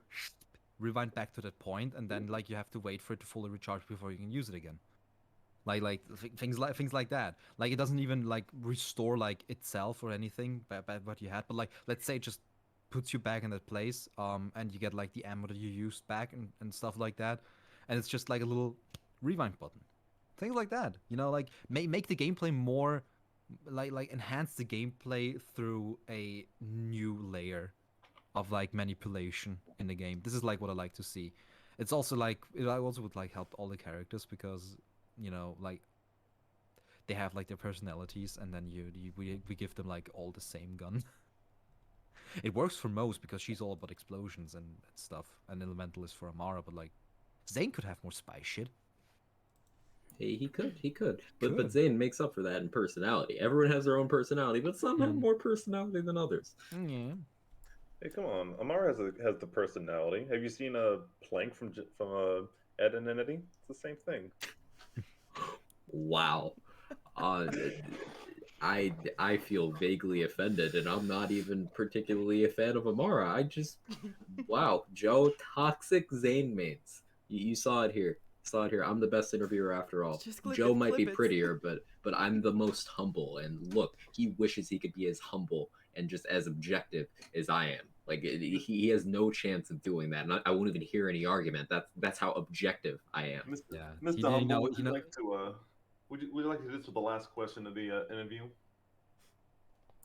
rewind back to that point, and then like you have to wait for it to fully recharge before you can use it again. Things like that. Like it doesn't even like restore like itself or anything by what you had, but like let's say it just puts you back in that place, and you get like the ammo that you used back, and stuff like that, and it's just like a little rewind button. Things like that. Like make the gameplay more, like enhance the gameplay through a new layer of like manipulation in the game. This is like what I like to see. It's also like it also would like help all the characters, because like they have like their personalities, and then we give them like all the same gun. It works for Mose because she's all about explosions and stuff, and Elemental is for Amara, but like Zane could have more spy shit. He could, but Could. Zane makes up for that in personality. Everyone has their own personality, but some have Mm. more personality than others. Yeah. Hey, come on. Amara has the personality. Have you seen a Plank from Ed and Entity? It's the same thing. Wow. Uh, I feel vaguely offended, and I'm not even particularly a fan of Amara. Wow, Joe, toxic Zane mains. You saw it here. Saw it here. I'm the best interviewer after all. Just clip Joe it, might be clip it. prettier, but I'm the most humble. And look, he wishes he could be as humble and just as objective as I am. Like he has no chance of doing that, and I won't even hear any argument. That's how objective I am. Mr. Yeah. Mr. Humble, would He you know. like to would you like to do this with the last question of the interview,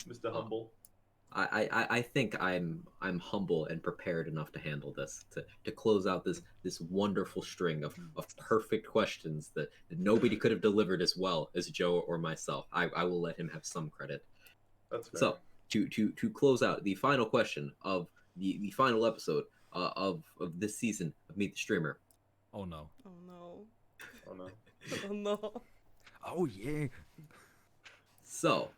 Mr. Humble? I think I'm humble and prepared enough to handle this to close out this wonderful string of perfect questions that nobody could have delivered as well as Joe or myself. I will let him have some credit. That's fair. So to close out the final question of the final episode of this season of Meet the Streamer. Oh no. Oh no. Oh no. Oh no. Oh yeah. So,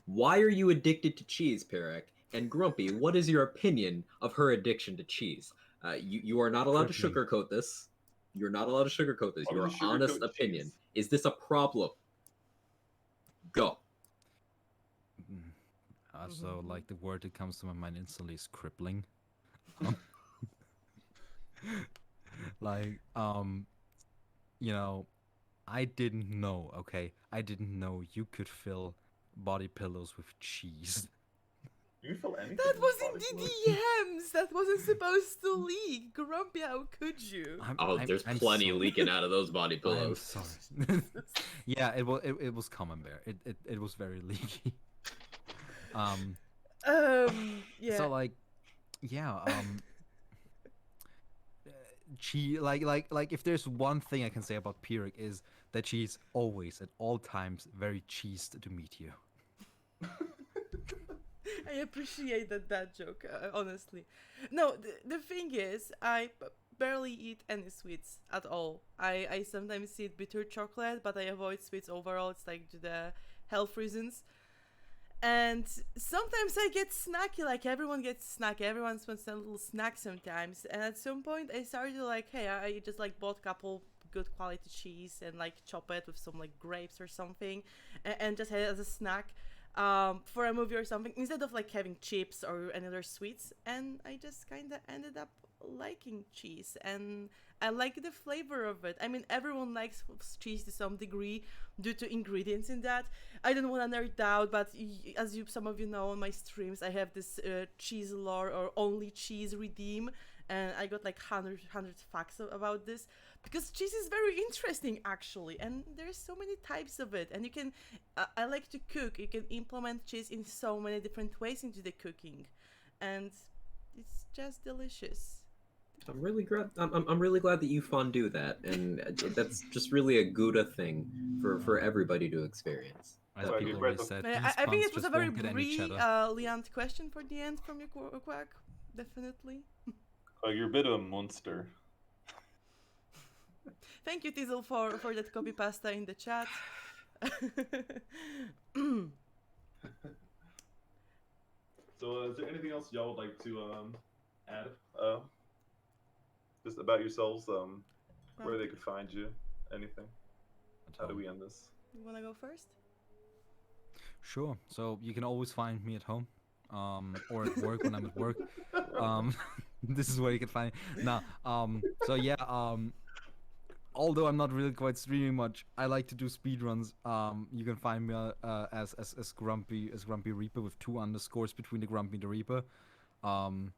why are you addicted to cheese, Pirek? And Grumpy, what is your opinion of her addiction to cheese? You are not allowed to Crippling. sugarcoat this. You're not allowed to sugarcoat this. Why Your would you honest sugarcoat opinion. cheese? Is this a problem? Go. So like the word that comes to my mind instantly is crippling. Like you know, I didn't know, okay? I didn't know you could fill body pillows with cheese. You feel anything? That was in body fluid? DDMs. That wasn't supposed to leak. Grumpy, how could you? There's I'm plenty sorry. leaking out of those body I'm pillows. sorry. Yeah, it was Camembert. It was very leaky. Yeah. So like, yeah, she like if there's one thing I can say about Pirek is that she's always at all times very cheesed to meet you. I appreciate that joke, honestly. No, the thing is, I barely eat any sweets at all. I sometimes eat bitter chocolate, but I avoid sweets overall. It's like to the health reasons. And sometimes I get snacky, like everyone gets snacky. Everyone wants a little snack sometimes. And at some point, I started like, hey, I just like bought a couple good quality cheese and like chop it with some like grapes or something, and just had it as a snack for a movie or something instead of like having chips or any other sweets. And I just kind of ended up liking cheese, and I like the flavor of it. I mean, everyone likes cheese to some degree due to ingredients in that. I don't want to nerd out, but as some of you know on my streams, I have this cheese lore or only cheese redeem, and I got like 100 facts about this because cheese is very interesting actually, and there's so many types of it, and you can. I like to cook. You can implement cheese in so many different ways into the cooking, and it's just delicious. I'm really glad. I'm really glad that you fondue that, and that's just really a Gouda thing for everybody to experience. As Well, people you already read the- said, I think it was a very won't get any cheddar. brilliant question for the end from your quack. Definitely. You're a bit of a monster. Thank you, Tizzle, for that copy pasta in the chat. So, is there anything else y'all would like to add? Just about yourselves, where they could find you, anything. How do we end this? You wanna go first? Sure. So you can always find me at home, or at work when I'm at work. This is where you can find me. Now, so yeah, although I'm not really quite streaming much, I like to do speedruns. You can find me as Grumpy Reaper with 2 underscores between the Grumpy and the Reaper. I'd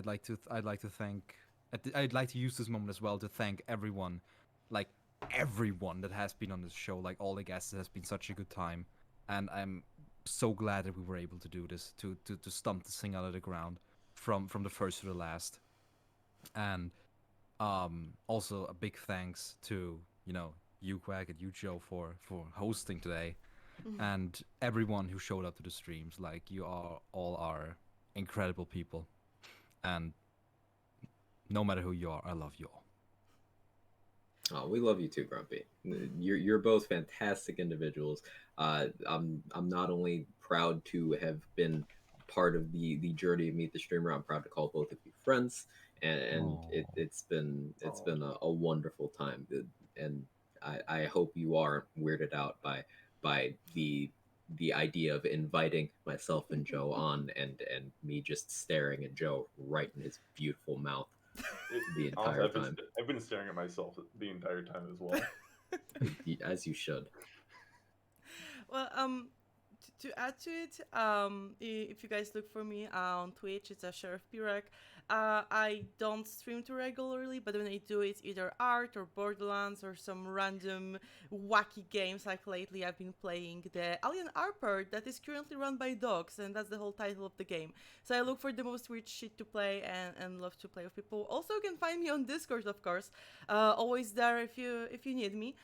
like to thank. I'd like to use this moment as well to thank everyone, like everyone that has been on this show, like all the guests. It has been such a good time, and I'm so glad that we were able to do this to stump this thing out of the ground from the first to the last. And also a big thanks to you Quack and you Joe for hosting today, and everyone who showed up to the streams. Like you are incredible people, and no matter who you are, I love you all. Oh, we love you too, Grumpy. You're both fantastic individuals. I'm not only proud to have been part of the journey of Meet the Streamer. I'm proud to call both of you friends, and it's been a wonderful time. And I hope you aren't weirded out by the idea of inviting myself and Joe on, and me just staring at Joe right in his beautiful mouth the entire Honestly, time. I've been staring at myself the entire time as well. As you should. Well, to add to it, if you guys look for me on Twitch, it's a Sheriff Pirek. I don't stream too regularly, but when I do, it's either art or Borderlands or some random wacky games. Like lately, I've been playing the Alien Arpert that is currently run by dogs, and that's the whole title of the game. So I look for the most weird shit to play and love to play with people. Also, you can find me on Discord, of course. Always there if you need me.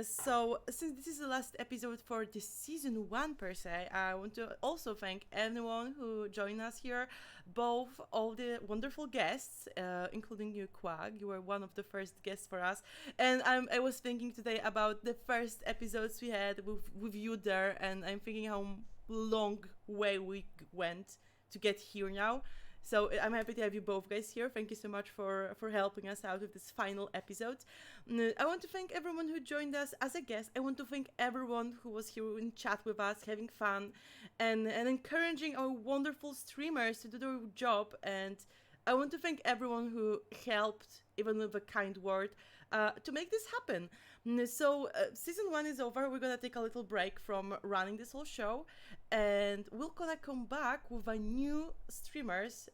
So since this is the last episode for the season 1 per se, I want to also thank anyone who joined us here, both all the wonderful guests, including you, Quag. You were one of the first guests for us, and I was thinking today about the first episodes we had with you there, and I'm thinking how long way we went to get here now. So I'm happy to have you both guys here. Thank you so much for helping us out with this final episode. I want to thank everyone who joined us as a guest. I want to thank everyone who was here in chat with us, having fun, and encouraging our wonderful streamers to do their job. And I want to thank everyone who helped, even with a kind word, to make this happen. So season 1 is over. We're gonna take a little break from running this whole show, and we're gonna come back with a new streamers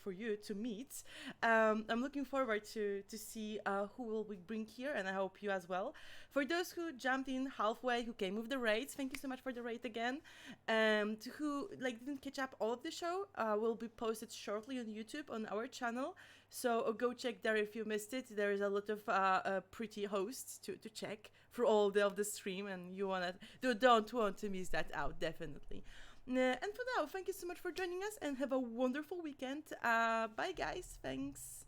for you to meet. I'm looking forward to see who will we bring here, and I hope you as well. For those who jumped in halfway, who came with the raids, thank you so much for the raid again. And who didn't catch up all of the show, will be posted shortly on YouTube on our channel. So go check there if you missed it. There is a lot of pretty hosts to check for all of the stream, and you don't want to miss that out, definitely. And for now, thank you so much for joining us, and have a wonderful weekend. Bye guys, thanks.